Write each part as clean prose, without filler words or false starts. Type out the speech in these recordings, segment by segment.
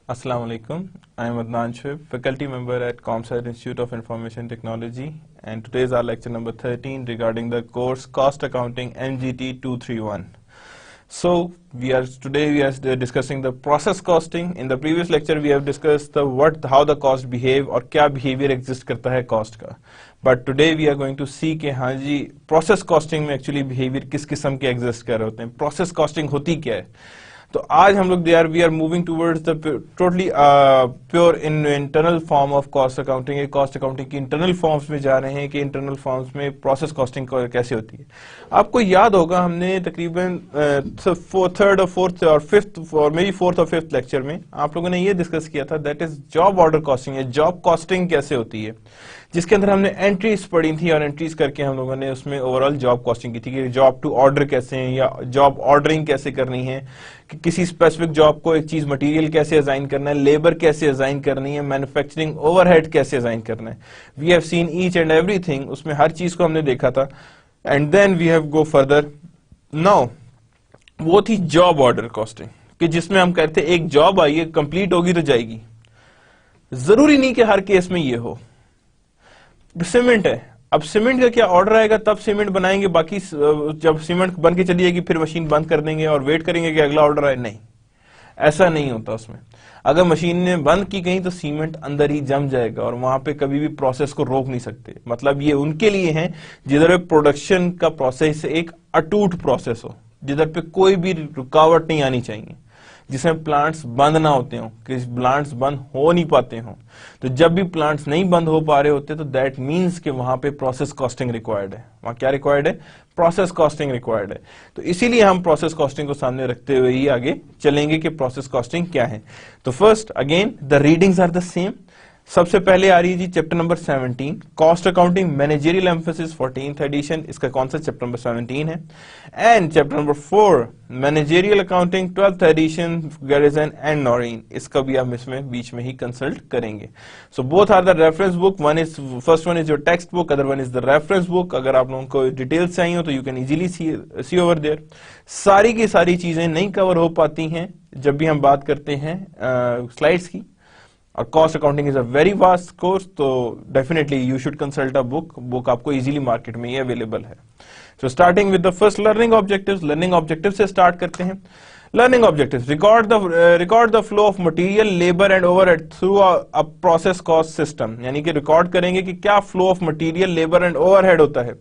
Assalamu alaikum. I am Adnan Shoaib, faculty member at ComSci Institute of Information Technology, and today is our lecture number 13 regarding the course Cost Accounting MGT 231. So today we are discussing the process costing. In the previous lecture we have discussed how the cost behave और क्या behavior exist करता है cost का. But today we are going to see कि हाँ जी process costing में actually behavior किस किस्म के exist कर रहे होते हैं. Process costing होती क्या है? तो आज हम लोग we are moving towards the totally pure internal form of cost accounting. Cost accounting की इंटरनल फॉर्म्स में जा रहे हैं कि इंटरनल फॉर्म्स में प्रोसेस कॉस्टिंग कैसे होती है. आपको याद होगा हमने तकरीबन थर्ड और फोर्थ और फिफ्थ और मेरी फोर्थ और फिफ्थ लेक्चर में आप लोगों ने ये डिस्कस किया था, that is job order costing या जॉब कॉस्टिंग कैसे होती है, जिसके अंदर हमने एंट्रीज पढ़ी थी और एंट्रीज करके हम लोगों ने उसमें ओवरऑल जॉब कॉस्टिंग की थी कि जॉब टू ऑर्डर कैसे है या जॉब ऑर्डरिंग कैसे करनी है, कि किसी स्पेसिफिक जॉब को एक चीज मटेरियल कैसे असाइन करना है, लेबर कैसे असाइन करनी है, मैन्युफैक्चरिंग ओवरहेड कैसे असाइन करना है. We have seen each and everything, उसमें हर चीज को हमने देखा था. And then we have go further. Now वो थी जॉब ऑर्डर कॉस्टिंग कि जिसमें हम कहते हैं एक जॉब आई है, कंप्लीट होगी तो जाएगी. जरूरी नहीं कि हर केस में ये हो. सीमेंट है, अब सीमेंट का क्या ऑर्डर आएगा तब सीमेंट बनाएंगे, बाकी जब सीमेंट बन के चली जाएगी फिर मशीन बंद कर देंगे और वेट करेंगे कि अगला ऑर्डर आए. नहीं, ऐसा नहीं होता उसमें. अगर मशीन ने बंद की गई तो सीमेंट अंदर ही जम जाएगा और वहां पे कभी भी प्रोसेस को रोक नहीं सकते. मतलब ये उनके लिए है जिधर प्रोडक्शन का प्रोसेस एक अटूट प्रोसेस हो, जिधर पे कोई भी रुकावट नहीं आनी चाहिए, जिसमें प्लांट्स बंद ना होते हो, कि प्लांट्स बंद हो नहीं पाते हो. तो जब भी प्लांट्स नहीं बंद हो पा रहे होते तो दैट मींस कि वहां पे प्रोसेस कॉस्टिंग रिक्वायर्ड है. वहां क्या रिक्वायर्ड है? प्रोसेस कॉस्टिंग रिक्वायर्ड है. तो इसीलिए हम प्रोसेस कॉस्टिंग को सामने रखते हुए ही आगे चलेंगे कि प्रोसेस कॉस्टिंग क्या है. तो first again the readings are the same. सबसे पहले आ रही है जी chapter number 17, cost accounting managerial emphasis 14th edition. इसका कौन सा चैप्टर नंबर 17 है. And chapter number 4 managerial accounting 12th edition Garrison and Noreen. इसका भी हम इसमें बीच में ही कंसल्ट करेंगे. So both are the reference book. First one is your text book, other one is the reference book. अगर आप लोगों को डिटेल्स चाहिए हो तो you can easily see over there. सारी की सारी चीजें नहीं कवर हो पाती हैं जब भी हम बात करते हैं स्लाइड्स की. और cost accounting is a very vast course, तो definitely you should consult a book आपको इजीली मार्केट में ये अवेलेबल है. So starting with the first learning objectives. Learning objective से स्टार्ट करते हैं. Learning objectives: record the flow of material, labour and overhead through a process cost system. यानी कि record करेंगे कि क्या flow of material, labour and overhead होता है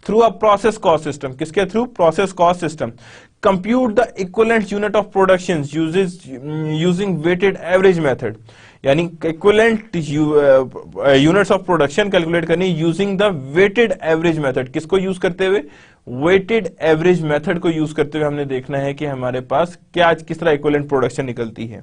through a process cost system. किसके through? Process cost system. Compute the equivalent unit of production using weighted average method. यानी equivalent units of production calculate करनी using the weighted average method. किसको use करते हुए? Weighted average method को use करते हुए हमने देखना है कि हमारे पास क्या किस तरह इक्विवेलेंट प्रोडक्शन निकलती है.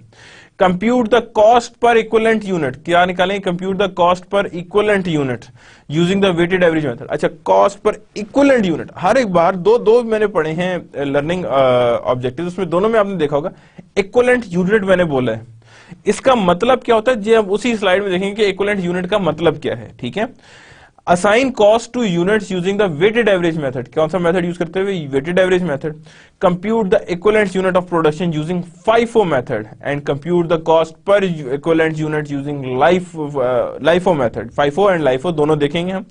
Compute the cost per equivalent unit. क्या निकालें? Compute the cost per equivalent unit using the weighted average method. अच्छा, कॉस्ट पर इक्विवेलेंट यूनिट हर एक बार दो मैंने पढ़े हैं लर्निंग ऑब्जेक्टिव, उसमें दोनों में आपने देखा होगा इक्विवेलेंट यूनिट मैंने बोला है. इसका मतलब क्या होता है जी हम उसी स्लाइड में देखेंगे कि इक्विवेलेंट यूनिट का मतलब क्या है. ठीक है. Assign cost to units using the weighted average method. कौन सा मेथड यूज करते हुए? Weighted average method. Compute the equivalent unit of production using FIFO method and compute the cost per equivalent unit using LIFO method. FIFO and LIFO दोनों देखेंगे हम.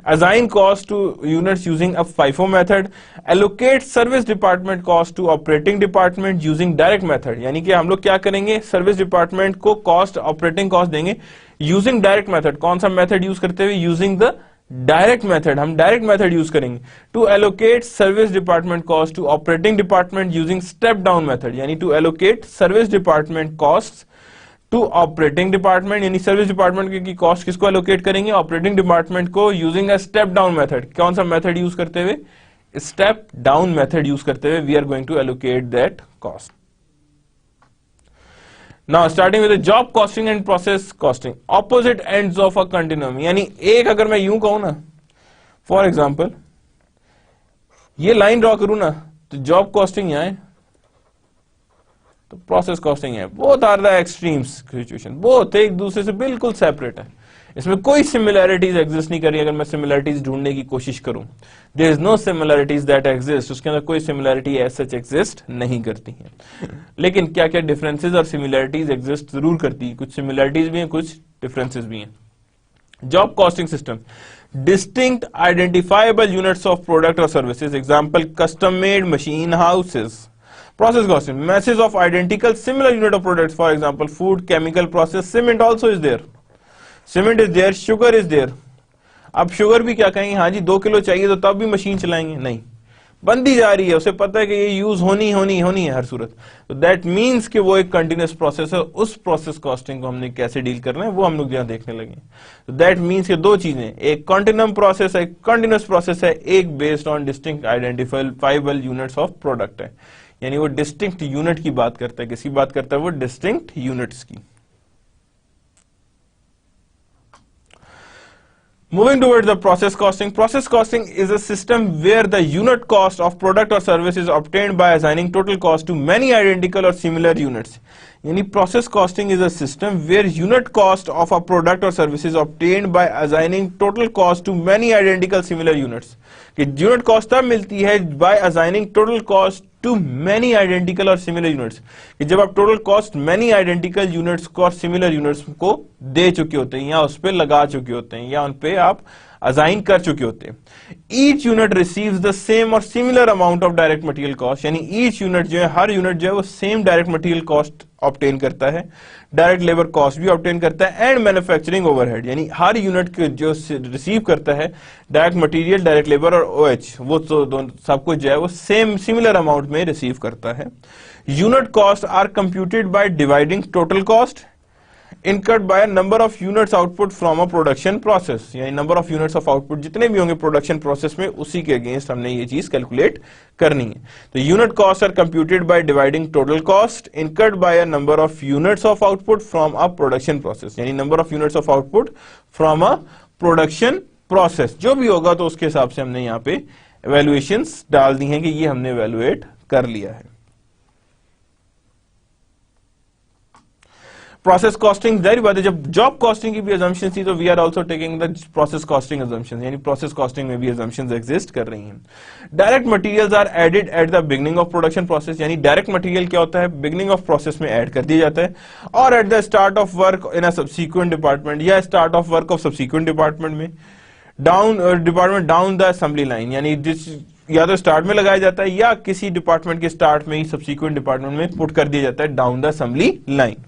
Assign cost to units using a FIFO method. Allocate service department cost to operating department using direct method. यानी कि हम लोग क्या करेंगे? Service department को कॉस्ट ऑपरेटिंग कॉस्ट देंगे यूजिंग डायरेक्ट मेथड. कौन सा मेथड यूज करते हुए? Using the direct method. हम डायरेक्ट मेथड यूज करेंगे. To allocate service department cost to operating department using step down method. यानी to allocate service department cost to operating department, यानी service department की cost किसको allocate करेंगे? Operating department को using a step down method. कौन सा method use करते हुए? स्टेप डाउन मेथड यूज करते हुए we are going to allocate that cost. Now starting with the job costing and process costing, opposite ends of a continuum. यानी एक अगर मैं यूं कहूं ना, फॉर एग्जाम्पल ये लाइन ड्रॉ करूं ना, तो जॉब कॉस्टिंग यहां है तो प्रोसेस कॉस्टिंग है. Both are the extremes situation, both एक दूसरे से बिल्कुल सेपरेट है. इसमें कोई सिमिलैरिटीज एग्जिस्ट नहीं कर रही। अगर मैं सिमिलैरिटीज ढूंढने की कोशिश करूं, there is no similarities that exist, उसके अंदर कोई सिमिलैरिटी एज सच एग्जिस्ट नहीं करती है। लेकिन क्या क्या डिफरेंसेस और सिमिलैरिटीज एग्जिस्ट जरूर करती है, कुछ सिमिलैरिटीज भी हैं, कुछ डिफरेंसेस भी हैं। Job costing system, distinct identifiable units of product or services, example custom made machine houses. Process costing, masses of identical similar unit of products, for example food, chemical process, cement also is there, cement is there, sugar is there. अब sugar भी क्या कहेंगे, हाँ जी 2 kilo चाहिए तो तब भी machine चलाएंगे, नहीं, बनती जा रही है, उसे पता है कि ये यूज होनी है हर सूरत। तो दैट मीन्स कि वो एक कंटिन्यूस प्रोसेस है। उस प्रोसेस कॉस्टिंग को हमने कैसे डील करना है वो हम लोग यहाँ देखने लगे। तो दैट मीन्स कि दो चीजें, एक कॉन्टिन्यूम प्रोसेस है, कंटिन्यूस प्रोसेस है, एक based on distinct identifiable units of product है, यानी वो डिस्टिंक्ट यूनिट की बात करता है। किसकी बात करता है वो? डिस्टिंक्ट यूनिट्स की। Moving towards the process costing. Process costing is a system where the unit cost of product or service is obtained by assigning total cost to many identical or similar units. यानी process costing is a system where unit cost of a product or service is obtained by assigning total cost to many identical similar units. कि unit cost तब मिलती है by assigning total cost to many identical और similar units, कि जब आप total cost many identical units को और similar units को दे चुके होते हैं या उस पे लगा चुके होते हैं या उन पे आप असाइन कर चुके होते हैं। Each unit receives the same or similar amount of direct material cost, यानी each unit जो है, हर यूनिट जो है वो same direct material cost obtain करता है, डायरेक्ट लेबर कॉस्ट भी ऑब्टेन करता है, एंड मैन्युफैक्चरिंग ओवरहेड, यानी हर यूनिट जो रिसीव करता है डायरेक्ट मटेरियल, डायरेक्ट लेबर और ओएच, वो तो सब कुछ जो है वो सेम सिमिलर अमाउंट में रिसीव करता है। Unit cost are computed by dividing total cost incurred by a number of units output from a production process, यानी number of units of output जितने भी होंगे production process में, उसी के अगेंस्ट हमने ये चीज कैलकुलेट करनी है। तो unit costs are computed by dividing total cost incurred by a number of units of output from a production process, यानी number of units of output from a production process, जो भी होगा तो उसके हिसाब से हमने यहाँ पे evaluations डाल दी हैं कि ये हमने evaluate कर लिया है। प्रोसेस कॉस्टिंग, जाहिर बात है जब जॉब कॉस्टिंग की भी assumptions थी तो we are also taking the process costing assumptions, यानी प्रोसेस कॉस्टिंग में भी assumptions एग्जिस्ट कर रही हैं। Direct materials are added at the beginning of production process, यानी डायरेक्ट मटेरियल क्या होता है, बिगिनिंग ऑफ प्रोसेस में ऐड कर दिया जाता है, और at the start of work in a subsequent department या start of work of subsequent department में डाउन द असेंबली लाइन, यानी जिस या तो स्टार्ट में लगाया जाता है या किसी डिपार्टमेंट के स्टार्ट में ही सब्सिक्वेंट डिपार्टमेंट में पुट कर दिया जाता है down the assembly line.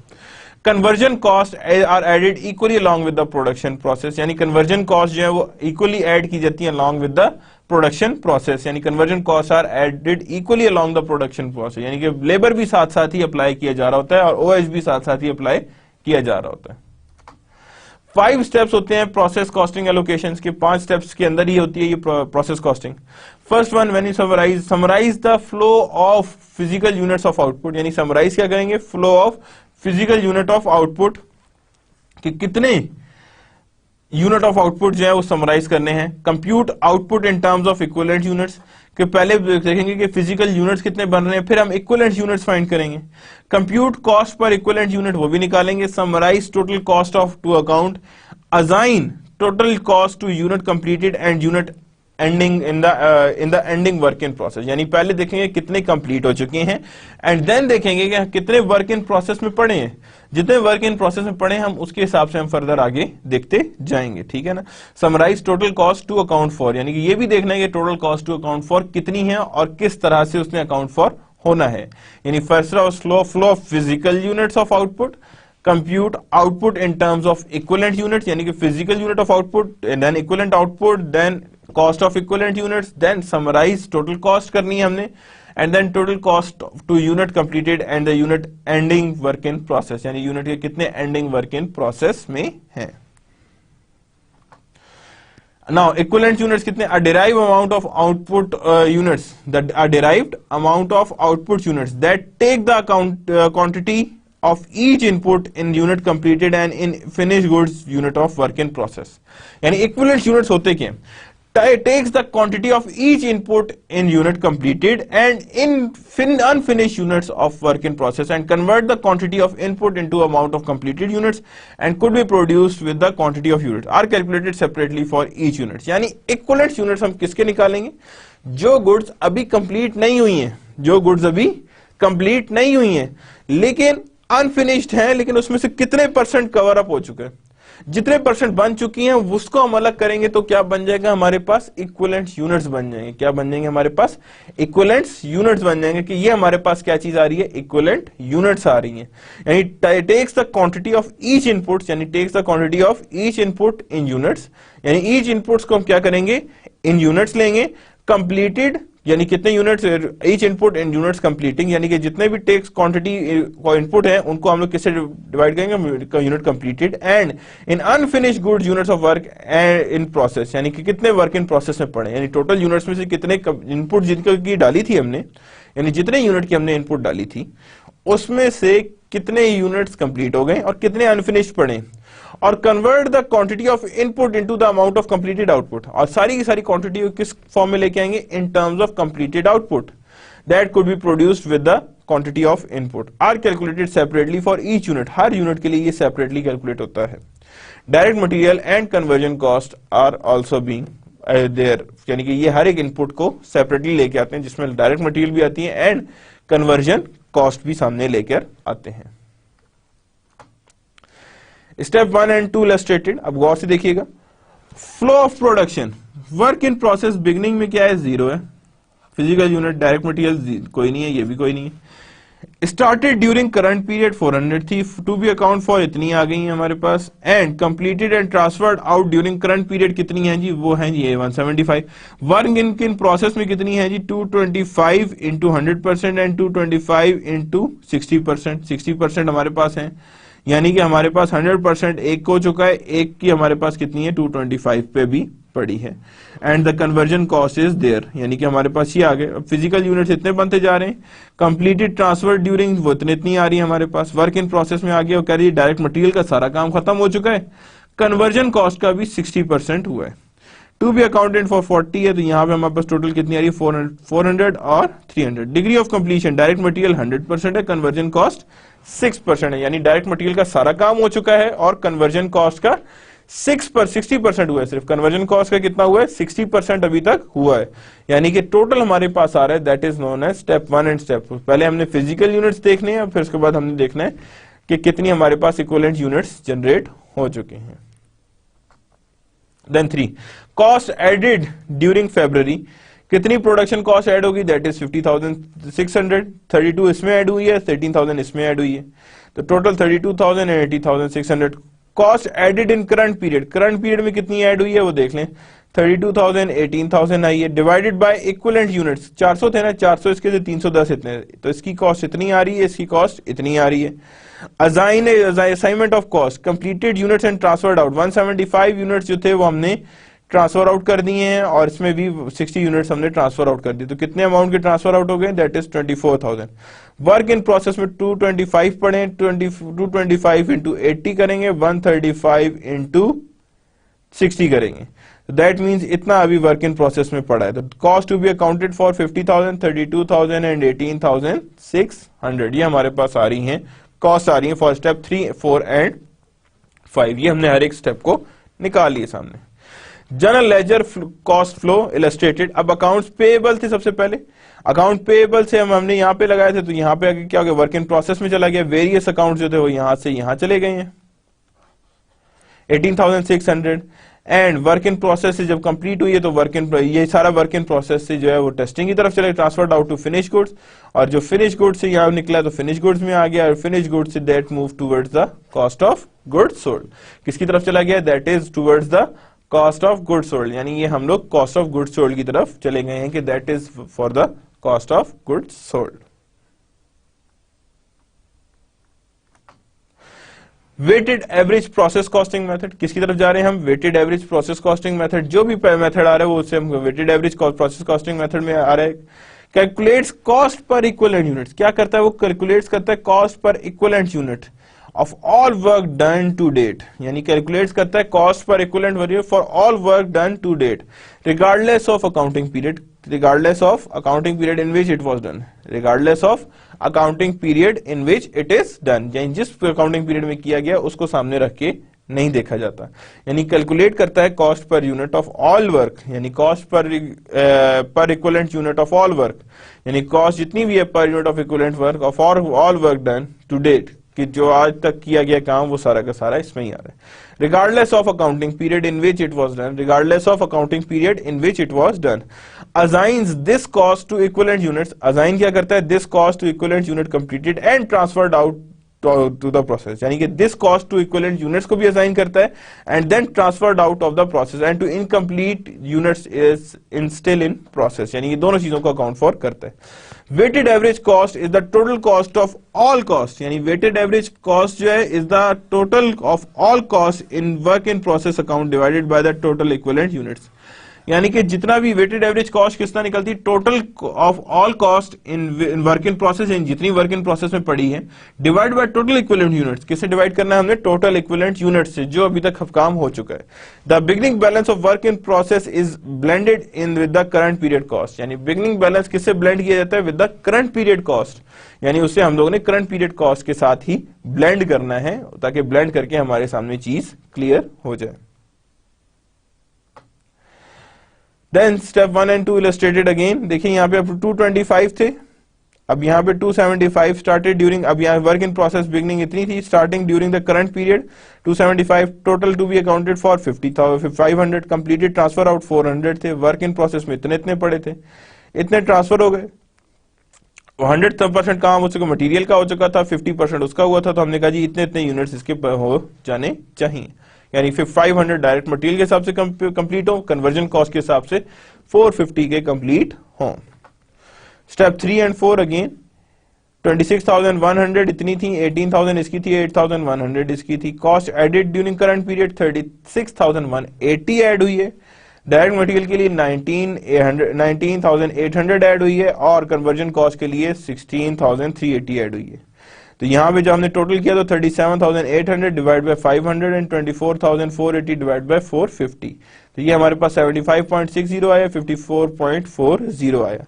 Conversion cost are added equally along with the production process, यानी कन्वर्जन कॉस्ट जो है वो इक्वली ऐड की जाती है along with the production process, यानी conversion cost are added equally along the production process, यानी कि लेबर भी साथ साथ ही अप्लाई किया जा रहा होता है और ओएच भी साथ साथ ही अप्लाई किया जा रहा होता है। 5 स्टेप्स होते हैं प्रोसेस कॉस्टिंग एलोकेशंस के, 5 स्टेप्स के अंदर ही होती है ये process costing. First one, when you summarise the flow of physical units of output, यानी समराइज क्या करेंगे, flow of physical unit of output, कि कितने यूनिट ऑफ आउटपुट जो है वो समराइज करने हैं। Compute output in terms of equivalent units, कि पहले देखेंगे कि फिजिकल यूनिट्स कितने बन रहे हैं, फिर हम इक्विवेलेंट यूनिट्स फाइंड करेंगे। Compute cost per equivalent unit, वो भी निकालेंगे। Summarise total cost of to account, assign total cost to unit completed and unit ending in the ending work in process, यानी पहले देखेंगे कितने कंप्लीट हो चुके हैं एंड देन देखेंगे कि कितने वर्क इन प्रोसेस में पड़े हैं। जितने वर्क इन प्रोसेस में पड़े हम उसके हिसाब से हम फर्दर आगे देखते जाएंगे, ठीक है ना। Summarise total cost to account for, यानी कि ये भी देखना है कि total cost to account for कितनी है और किस तरह से उसने अकाउंट फॉर होना है, यानी first flow of physical units of output, compute output in terms of equivalent units, यानी कि physical unit of output, then equivalent output, then cost of equivalent units, then summarize total cost करनी है हमने, and then total cost to unit completed and the unit ending work in process, यानी unit के कितने ending work in process में हैं। Now equivalent units कितने, a derived amount of output units, that a derived amount of output units that take the quantity of each input in unit completed and in finished goods unit of work in process, यानी equivalent units होते क्या, takes the quantity of each input in unit completed and in unfinished units of work in process and convert the quantity of input into amount of completed units and could be produced with the quantity of units are calculated separately for each unit. यानी equivalent units हम किसके निकालेंगे? जो goods अभी complete नहीं हुई हैं, जो गुड्स अभी कंप्लीट नहीं हुई हैं लेकिन अनफिनिश्ड हैं, लेकिन उसमें से कितने परसेंट कवर अप हो चुके हैं, जितने परसेंट बन चुकी हैं उसको हम अलग करेंगे तो क्या बन जाएगा? हमारे पास इक्विवेलेंट यूनिट्स बन जाएंगे. क्या बन जाएंगे? हमारे पास इक्विवेलेंट यूनिट्स बन जाएंगे कि ये हमारे पास क्या चीज आ रही है? इक्विवेलेंट यूनिट्स आ रही हैं. यानी takes the quantity of each inputs, यानी takes the quantity of each input in units, यानी ईच इनपुट्स को हम क्या करेंगे? इन यूनिट्स लेंगे. कंप्लीटेड यानी कितने units, each input in units completing, यानी कि जितने भी टेक्स क्वांटिटी को इनपुट है उनको हम लोग किससे डिवाइड करेंगे? Unit completed. And in unfinished goods units of work in process, यानी कि कितने वर्क इन प्रोसेस में पड़े, यानी टोटल यूनिट्स में से कितने इनपुट जिनकी डाली थी हमने, यानी जितने यूनिट की हमने इनपुट डाली थी उसमें से कितने यूनिट्स कंप्लीट हो गए और कितने अनफिनिश्ड पड़े. और convert the quantity of input into the amount of completed output, और सारी की सारी क्वांटिटी किस फॉर्म में लेके आएंगे? In terms of completed output that could be produced with the quantity of input are calculated separately for each unit. हर unit के लिए ये सेपरेटली कैलकुलेट होता है. Direct material and conversion cost are also being there, यानी कि ये हर एक इनपुट को सेपरेटली लेके आते हैं जिसमें डायरेक्ट मटेरियल भी आती है एंड कन्वर्जन कॉस्ट भी सामने लेकर आते हैं. Step 1 and 2 illustrated. अब गौर से देखिएगा. Flow of production, work in process beginning में क्या है? 0 है. फिजिकल यूनिट डायरेक्ट मटेरियल कोई नहीं है, ये भी कोई नहीं है. स्टार्टेड ड्यूरिंग करंट पीरियड 400 थी, टू बी अकाउंट फॉर इतनी आ गई है हमारे पास. And completed and transferred out during current period कितनी है जी? वो है जी 175. वर्क इन प्रोसेस में कितनी है जी? 225 इंटू 100% एंड 225 इंटू 60%. 60% हमारे पास है, यानी कि हमारे पास 100% एक हो चुका है, एक की हमारे पास कितनी है? 225 पे भी पड़ी है. And the conversion cost is there, यानी कि हमारे पास ये आ गए. अब फिजिकल यूनिट्स इतने बनते जा रहे हैं. कंप्लीटेड ट्रांसफर ड्यूरिंग वो इतनी आ रही है हमारे पास. वर्क इन प्रोसेस में आ गया और कह रही है डायरेक्ट मटेरियल का सारा काम खत्म हो चुका है. कन्वर्जन कॉस्ट का भी 60% हुआ है. टू बी अकाउंटेड फॉर 40 है, तो यहाँ पे हमारे पास टोटल कितनी आ रही है? 400 और 300. Degree of completion direct material 100% है, कन्वर्जन कॉस्ट 6% है, यानी डायरेक्ट मटेरियल का सारा काम हो चुका है और कन्वर्जन कॉस्ट का 60% हुआ है. सिर्फ कन्वर्जन कॉस्ट का कितना हुआ है? 60% अभी तक हुआ है. यानी कि टोटल हमारे पास आ रहा है, that is known as step 1 and step 2. पहले हमने फिजिकल यूनिट्स देखने हैं, फिर उसके बाद हमने देखना है कि कितनी हमारे पास इक्विवेलेंट यूनिट्स जनरेट हो चुके हैं. Then 3, cost added during February. कितनी प्रोडक्शन कॉस्ट ऐड होगी? That is 50,600. 32 इसमें ऐड हुई है, 13,000 इसमें ऐड हुई है, तो total 32,000 and 80,600. Cost added in current period, current period में कितनी ऐड हुई है वो देख लें. 32,000 18,000 आई है. डिवाइडेड बाय इक्विवेलेंट यूनिट्स, 400 थे ना, 400 इसके से 310 इतने, तो इसकी कॉस्ट इतनी आ रही है, इसकी कॉस्ट इतनी आ रही है. Assignment of cost, completed units and transferred out. 175 units जो थे वो हमने ट्रांसफर आउट कर दिए हैं और इसमें भी 60 यूनिट्स हमने ट्रांसफर आउट कर दिए, तो कितने अमाउंट के ट्रांसफर आउट हो गए? That is 24,000. Work in process में 225 पढ़े, 225 इंटू 80 करेंगे, 135 इंटू 60 करेंगे, दैट मीन्स इतना अभी वर्क इन प्रोसेस में पड़ा है. तो cost to be accounted for 50,000, 32,000 and 18,600 ये हमारे पास आ रही हैं, कॉस्ट आ रही है फॉर स्टेप 3, 4 एंड 5. ये हमने हर एक स्टेप को निकाल लिए सामने. General ledger cost flow illustrated. अब अकाउंट्स पेएबल थे सबसे पहले. अकाउंट पेएबल से हमने यहां पे लगाए थे, तो यहां पे आगे क्या हो गया? वर्क इन प्रोसेस में चला गया. वेरियस अकाउंट जो थे वो यहां से यहां चले गए हैं, 18,600. एंड वर्क इन प्रोसेस से जब कंप्लीट हुई है तो ये सारा वर्क इन प्रोसेस से जो है वो टेस्टिंग की तरफ चले, transferred out to finish goods, और जो फिनिश गुड्स से यहाँ निकला तो फिनिश गुड्स में आ गया, और finish goods say that move towards the cost of goods sold. किसकी तरफ चला गया? That is towards the cost of goods sold, यानी ये हम लोग कॉस्ट ऑफ गुड्स सोल्ड की तरफ चले गए हैं कि that is for the cost of goods sold. Weighted average process costing method, किसकी तरफ जा रहे हैं हम? Weighted average process costing method. जो भी मेथड आ रहा है वो उससे हम weighted average process costing method में आ रहा है. Calculates cost per equivalent units. क्या करता है वो? कैलकुलेट्स करता है cost per equivalent unit, of all work done to date, यानी कैलकुलेट करता है cost per equivalent variable for all work done to date regardless of accounting period, regardless of accounting period in which it was done, regardless of accounting period in which it is done, यानी जिस accounting period में किया गया उसको सामने रख के नहीं देखा जाता। यानी कैलकुलेट करता है cost per unit of all work, यानी cost per equivalent unit of all work, यानी कॉस्ट जितनी भी है per unit of equivalent work of all work done to date, कि जो आज तक किया गया काम वो सारा का सारा इसमें ही आ रहा है। Regardless of accounting period in which it was done, regardless of accounting period in which it was done, assigns this cost to equivalent units, assign क्या करता है, this cost to equivalent unit completed and transferred out to the process, यानी कि this cost to equivalent units को भी assign करता है and then transferred out of the process and to incomplete units is in still in process, यानी ये दोनों चीजों को अकाउंट फॉर करता है। Weighted average cost is the total cost of all cost, यानी वेटेड एवरेज कॉस्ट जो है is the total of all cost in work in process account divided by the total equivalent units, यानी कि जितना भी weighted average cost कितना निकलती है, total of all cost in work in process, जितनी वर्क इन प्रोसेस में पड़ी है, divide by total equivalent units, किससे डिवाइड करना है हमने, टोटल इक्विवेलेंट यूनिट्स से जो अभी तक काम हो चुका है। The beginning balance of work in process is blended in with the current period cost, यानी बिगिनिंग बैलेंस किससे ब्लेंड किया जाता है, with the current period cost, यानी उसे हम लोगों ने करंट पीरियड कॉस्ट के साथ ही ब्लेंड करना है ताकि ब्लेंड करके हमारे सामने चीज क्लियर हो जाए। Then step 1 and 2 illustrated again, देखिए यहाँ पे अब 225 थे, अब यहाँ पे 275 started during, अब यहाँ वर्क इन प्रोसेस बिगनिंग इतनी थी, starting during the current period 275, total two be accounted for 500, completed transfer out 400 थे, वर्क इन प्रोसेस में इतने पड़े थे, इतने ट्रांसफर हो गए, 100% काम हो चुका, मटेरियल का हो चुका था, 50% उसका हुआ था, तो हमने कहा जी इतने यूनिट्स इसके हो जाने चाहिए, यानी फिर 500 डायरेक्ट मटेरियल के हिसाब से कंप्लीट हो, कन्वर्जन कॉस्ट के हिसाब से 450 के कंप्लीट हो। स्टेप 3 एंड 4 अगेन 26,100 इतनी थी, 18,000 इसकी थी, 8,100 इसकी थी, cost added during current period 36,180 add हुई है, डायरेक्ट मटेरियल के लिए 19,800 ऐड हुई है और कन्वर्जन कॉस्ट के लिए 16,380 ऐड हुई है। तो यहां पे जो हमने टोटल किया तो 37,800 divide by 500 and 24,480 divide by 450, तो ये हमारे पास 75.60 आया, 54.40 आया।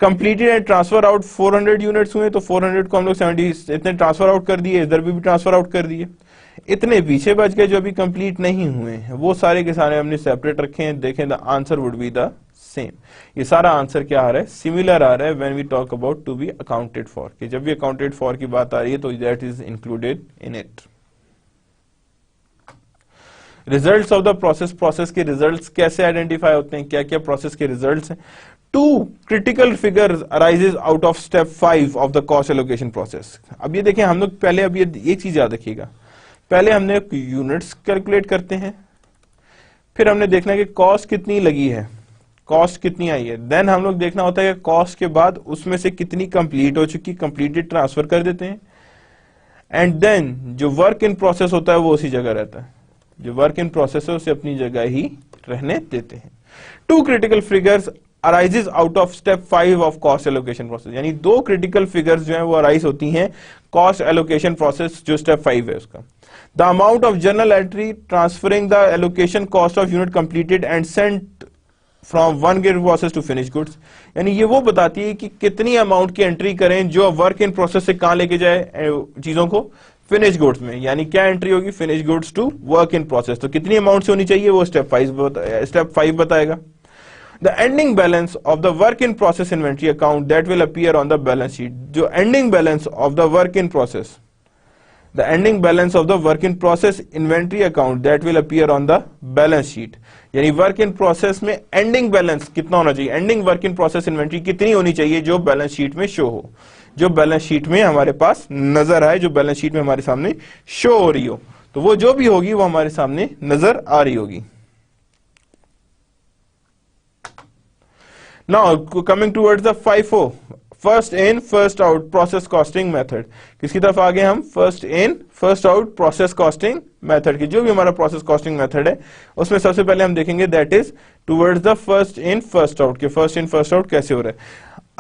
Completed and transfer out 400 units हुए, तो 400 को हम लोग 70 इतने ट्रांसफर आउट कर दिए, इधर भी ट्रांसफर आउट कर दिए, इतने पीछे बच गए जो अभी कंप्लीट नहीं हुए हैं, वो सारे के सारे हमने सेपरेट रखे हैं। देखें the answer would be the same, ये सारा आंसर क्या आ रहा है, सिमिलर आ रहा है when we talk about to be accounted for, कि जब भी अकाउंटेड फॉर की बात आ रही है तो that is included in it. Results of the process, process के रिजल्ट्स कैसे आइडेंटिफाई होते हैं, क्या क्या प्रोसेस के रिजल्ट्स हैं। Two critical figures arises out of step 5 of the cost allocation process. अब ये देखें हम लोग पहले, अब ये एक चीज याद रखिएगा, पहले हमने यूनिट्स कैलकुलेट करते हैं, फिर हमने देखना है कि कॉस्ट कितनी लगी है, कॉस्ट कितनी आई है, देन हम लोग देखना होता है कि कॉस्ट के बाद उसमें से कितनी कंप्लीट हो चुकी, कंप्लीटेड ट्रांसफर कर देते हैं, एंड देन जो वर्क इन प्रोसेस होता है वो उसी जगह रहता है, जो वर्क इन प्रोसेस है उसे अपनी जगह ही रहने देते हैं। Two critical figures arises out of step 5 of cost allocation process, यानी दो क्रिटिकल फिगर्स जो है वो अराइज होती हैं कॉस्ट एलोकेशन प्रोसेस जो स्टेप 5 है उसका। The amount of journal entry transferring the allocation cost of unit completed and sent from one give process to finish goods, यानी ये वो बताती है कि कितनी अमाउंट की एंट्री करें जो वर्क इन प्रोसेस से कहां लेके जाए चीजों को, फिनिश गुड्स में, यानी क्या एंट्री होगी, finish goods to work in process, तो कितनी अमाउंट से होनी चाहिए वो स्टेप 5 बताएगा। The ending balance of the work in process inventory account that will appear on the balance sheet, जो ending balance of the work in process, the ending balance of the work in process inventory account that will appear on the balance sheet, यानी work in process में ending balance कितना होना चाहिए, ending work in process inventory कितनी होनी चाहिए जो balance sheet में शो हो, जो बैलेंस शीट में हमारे पास नजर आए, जो बैलेंस शीट में हमारे सामने शो हो रही हो, तो वो जो भी होगी वो हमारे सामने नजर आ रही होगी। Now coming towards the 5O, first in first out process costing method, किसकी तरफ आ गए हम, first in first out process costing method की, जो भी हमारा प्रोसेस कॉस्टिंग मेथड है उसमें सबसे पहले हम देखेंगे that is towards the first in first out, के फर्स्ट इन फर्स्ट आउट कैसे हो रहा है।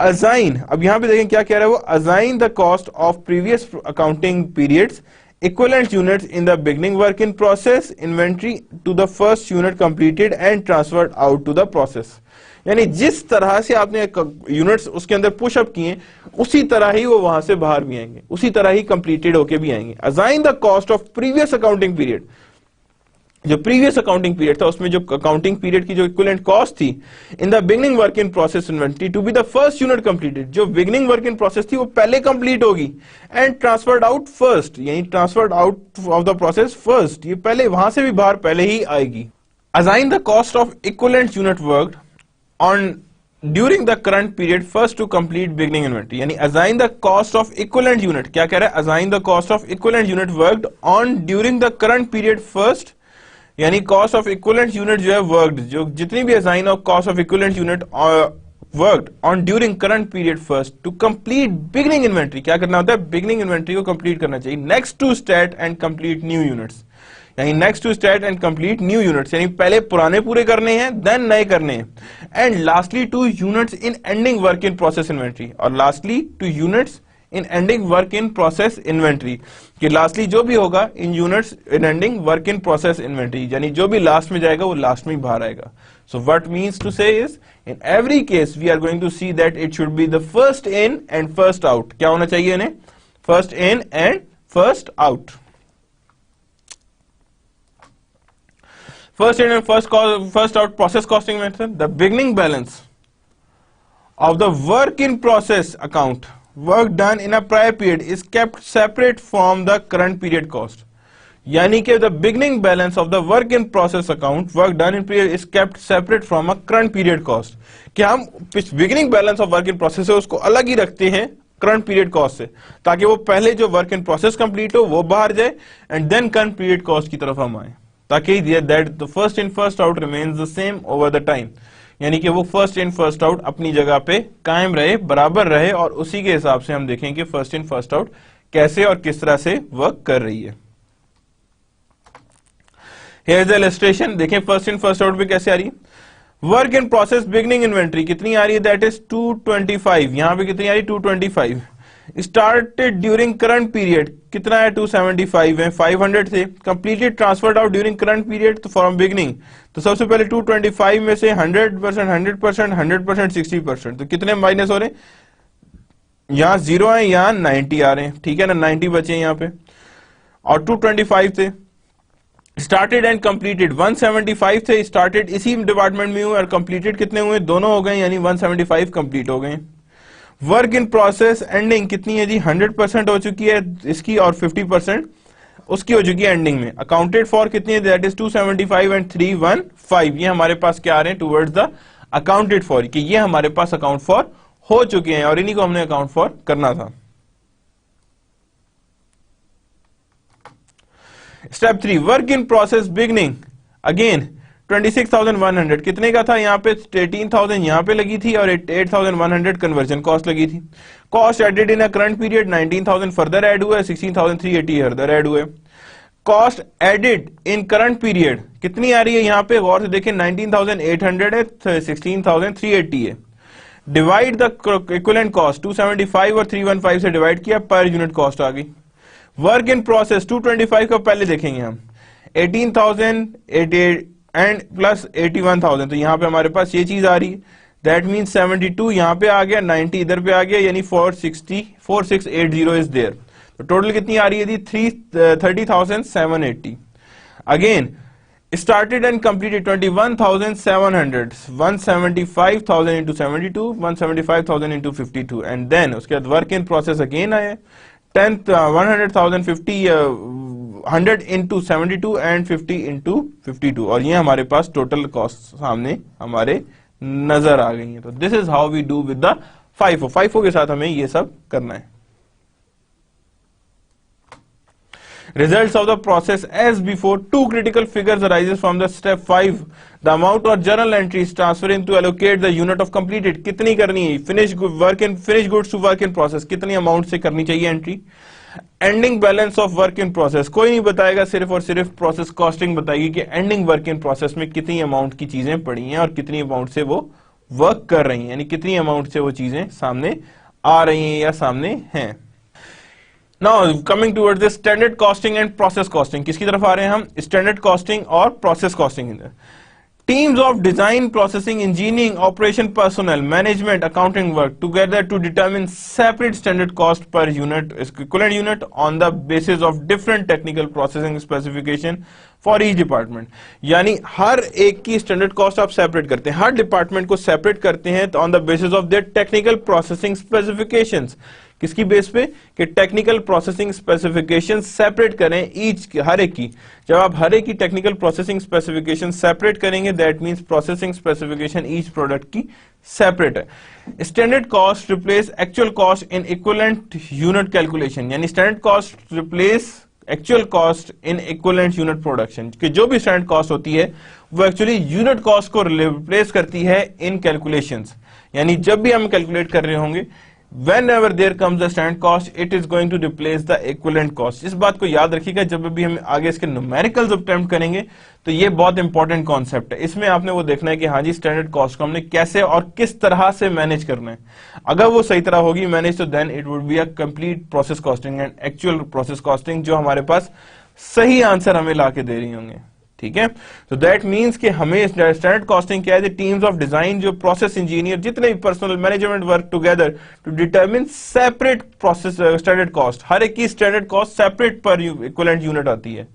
असाइन, अब यहां पे देखें क्या कह रहा है वो, assign the cost of previous accounting periods equivalent units in the beginning work in process inventory to the first unit completed and transferred out to the process. यानी जिस तरह से आपने यूनिट्स उसके अंदर पुशअप किए उसी तरह ही वो वहां से बाहर भी आएंगे, उसी तरह ही कंप्लीटेड होके भी आएंगे. Assign the cost of previous accounting period, जो प्रीवियस अकाउंटिंग पीरियड था उसमें जो अकाउंटिंग पीरियड की जो इक्विवेलेंट कॉस्ट थी in the beginning work in process inventory to be the first unit completed, जो बिगिनिंग वर्क इन प्रोसेस थी वो पहले कंप्लीट होगी एंड ट्रांसफर्ड आउट फर्स्ट, यानी transferred out of the process first, ये पहले वहां से भी बाहर पहले ही आएगी. Assign the cost of equivalent unit worked on during the current period first to complete beginning inventory, यानी assign the cost of equivalent unit, क्या कह रहा है, assign the cost of equivalent unit worked on during the current period first, यानी cost of equivalent unit जो है worked, जो जितनी भी assign of cost of equivalent unit worked on during current period first to complete beginning inventory, क्या करना होता है, beginning inventory को complete करना चाहिए, next to stat and complete new units, यानी next to start and complete new units, यानी पहले पुराने पूरे करने हैं देन नए करने हैं. And lastly to units in ending work in process inventory, और lastly to units in ending work in process inventory, कि लास्टली जो भी होगा in units in ending work in process inventory, यानी जो भी लास्ट में जाएगा वो लास्ट में बाहर आएगा. So what means to say is in every case we are going to see that it should be the first in and first out. क्या होना चाहिए इन्हें, first in and first out. First in and first out process costing method. The beginning balance of the work in process account, work done in a prior period, is kept separate from the current period cost. यानी कि the beginning balance of the work in process account, work done in period, is kept separate from a current period cost. कि हम beginning balance of work in process है उसको अलग ही रखते हैं current period cost से, ताकि वो पहले जो वर्क इन प्रोसेस कंप्लीट हो वो बाहर जाए and then current period cost की तरफ हम आए, ताकि that the first in first out remains the same over the time, यानी कि वो फर्स्ट इन फर्स्ट आउट अपनी जगह पे कायम रहे, बराबर रहे, और उसी के हिसाब से हम देखें कि फर्स्ट इन फर्स्ट आउट कैसे और किस तरह से वर्क कर रही है. हियर इज द इलस्ट्रेशन, देखें फर्स्ट इन फर्स्ट आउट पे कैसे आ रही है. Work in process beginning inventory कितनी आ रही है, दैट इज 225, यहां पे कितनी आ रही है 225. स्टार्टेड ड्यूरिंग करंट पीरियड कितना है 275 है, 500 थे. Completed transferred out during current period तो फ्रॉम बिगिनिंग, तो सबसे पहले 225 में से 100%, 100%, 100%, 60%, तो कितने माइनस हो रहे हैं, यहां 0 है, यहां 90 आ रहे हैं, ठीक है ना, 90 बचे यहां पे, और 225 थे. स्टार्टेड एंड कंप्लीटेड 175 थे, स्टार्टेड इसी डिपार्टमेंट में हुए और कंप्लीटेड कितने हुए, दोनों हो गए, यानी 175 कंप्लीट हो गए. वर्क इन प्रोसेस एंडिंग कितनी है जी, 100% हो चुकी है इसकी और 50% उसकी हो चुकी है एंडिंग में. अकाउंटेड फॉर कितनी है, दैट इज 275 एंड 315, ये हमारे पास क्या आ रहे हैं टुवर्ड्स द अकाउंटेड फॉर, कि ये हमारे पास अकाउंट फॉर हो चुके हैं और इन्हीं को हमने अकाउंट फॉर करना था. Step 3, work in process beginning, again 26,100 कितने का था, यहाँ पे 18,000 यहाँ पे लगी थी और 8,100 कन्वर्जन कॉस्ट लगी थी. Cost added in a current period 19,000 further add हुआ है, 16,380 फर्दर ऐड हुए. Cost added in current period कितनी आ रही है, यहाँ पे गौर से देखें 19,800 है, 16,380 है. डिवाइड द इक्विवेलेंट कॉस्ट 275 और 315 से डिवाइड किया, पर यूनिट कॉस्ट आ गई. वर्क इन प्रोसेस 225 का पहले देखेंगे हम, 18,000 एंड प्लस 81,000, तो यहां पे हमारे पास ये चीज आ रही है, दैट मीन्स 72 यहां पे आ गया, 90 इधर पे आ गया, यानी 4680 इज देयर. तो टोटल कितनी आ रही है जी, 30,780. Again started and completed 21,700, 175,000 into 72, 175,000 into 52, and then उसके बाद वर्क इन प्रोसेस अगेन आया 100,000 50 100 इंटू 72 एंड 50 इंटू 52, और ये हमारे पास टोटल कॉस्ट सामने हमारे नजर आ गई है. तो this is how we do with the FIFO. FIFO के साथ हमें ये सब करना है. Results of the process as before. Two critical figures arises from the step 5. The amount or journal entry is transferring to allocate the unit of completed. कितनी करनी है, finish work in finish goods to work in process, कितनी amount से करनी चाहिए entry. Ending balance of work in process कोई नहीं बताएगा, सिर्फ और सिर्फ प्रोसेस कॉस्टिंग बताएगी कि एंडिंग वर्क इन प्रोसेस में कितनी अमाउंट की चीजें पड़ी हैं और कितनी अमाउंट से वो वर्क कर रही हैं, यानी कितनी अमाउंट से वो चीजें सामने आ रही हैं या सामने हैं. Now coming towards the standard costing and process costing, किसकी तरफ आ रहे हैं हम? स्टैंडर्ड कॉस्टिंग और process costing. Teams of design, processing, engineering, operation personnel, management, accounting work together to determine separate standard cost per unit, equivalent unit on the basis of different technical processing specification for each department. यानी हर एक की standard cost आप separate करते हैं, हर department को separate करते हैं on the basis of their technical processing specifications. किसकी बेस पे? कि टेक्निकल प्रोसेसिंग स्पेसिफिकेशन सेपरेट करें ईच, हर एक की। जब आप हर एक की टेक्निकल प्रोसेसिंग स्पेसिफिकेशन सेपरेट करेंगे, that means processing specification each product की सेपरेट है। Standard cost replace actual cost in equivalent unit calculation, यानी standard cost replace actual cost in equivalent unit production, कि जो भी स्टैंडर्ड कॉस्ट होती है वो एक्चुअली यूनिट कॉस्ट को रिप्लेस करती है इन कैलकुलेशंस। यानी जब भी हम कैलकुलेट कर रहे होंगे, whenever there comes the standard cost, it is going to replace the equivalent cost। इस बात को याद रखिएगा जब भी हम आगे इसके न्यूमेरिकल्स अटेम्प्ट करेंगे, तो ये बहुत इंपॉर्टेंट कॉन्सेप्ट है। इसमें आपने वो देखना है कि हाँ जी स्टैंडर्ड कॉस्ट को हमने कैसे और किस तरह से मैनेज करना है। अगर वो सही तरह होगी मैनेज, तो then it would be a complete process costing and actual process costing, जो हमारे पास सही आंसर हमें ला के दे रही होंगे। ठीक है, तो दैट मींस कि हमें स्टैंडर्ड कॉस्टिंग क्या है? टीम्स ऑफ डिजाइन, जो प्रोसेस इंजीनियर, जितने भी personnel management work together to determine separate process standard cost. हर एक की standard cost separate per equivalent unit आती है,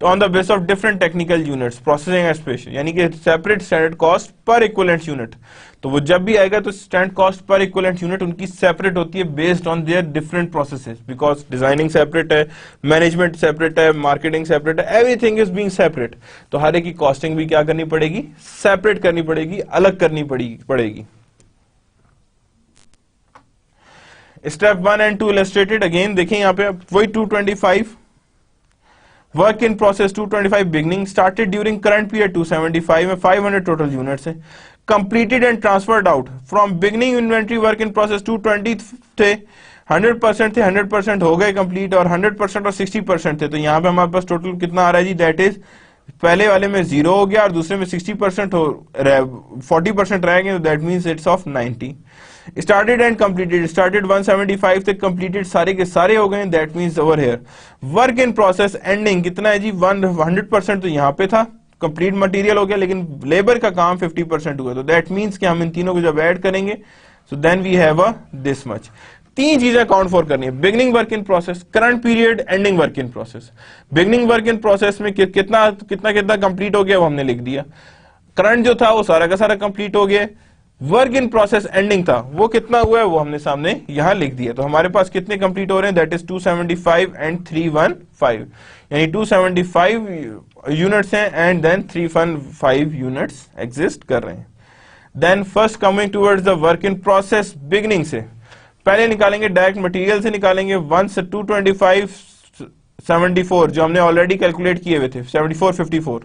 तो on the base of different technical units, processing and special, यानी कि separate standard cost per equivalent unit. तो वो जब भी आएगा तो standard cost per equivalent unit उनकी सेपरेट होती है based on their different processes, because designing separate है, मैनेजमेंट सेपरेट है, मार्केटिंग सेपरेट है, एवरीथिंग इज बीइंग सेपरेट। तो हर एक की कॉस्टिंग भी क्या करनी पड़ेगी? सेपरेट करनी पड़ेगी, अलग करनी पड़ेगी। Step 1 and 2 illustrated. अगेन देखें यहाँ पे वही 225 work in process 225 beginning started during current period 275 में 500 टोटल यूनिट्स है। Completed and transferred out from beginning inventory work in process 220 थे, 100% थे, 100% हो गए कंप्लीट, और 100% और 60% थे। तो यहाँ पे हमारे पास टोटल कितना आ रहा है जी? दैट इज पहले वाले में 0 हो गया और दूसरे में 60% हो 40% रह गए, that means it's of 90। Started and completed, started 175 तक, कंप्लीटेड सारे के सारे हो गए, that means over here. Work in process ending कितना है जी? 100% तो यहाँ पे था, कंप्लीट मटेरियल हो गया, लेकिन लेबर का काम 50% हुआ। तो दैट मींस कि हम इन तीनों को जब ऐड करेंगे, so then we have a this much. तीन चीजें अकाउंट फॉर करनी है, beginning work in process, current period, ending work in process. Beginning work in process में कितना कंप्लीट हो गया वो हमने लिख दिया, करंट जो था वो सारा का सारा कंप्लीट हो गया, वर्क इन प्रोसेस एंडिंग था वो कितना हुआ है वो हमने सामने यहां लिख दिया। तो हमारे पास कितने कंप्लीट हो रहे हैं? दैट इज 275 एंड 315, यानी 275 यूनिट्स हैं एंड देन 315 यूनिट्स एग्जिस्ट कर रहे हैं। Then first coming towards the work in process beginning से पहले निकालेंगे, डायरेक्ट मटेरियल से निकालेंगे 1 से 225 74 जो हमने ऑलरेडी कैलकुलेट किए हुए थे, 74 54,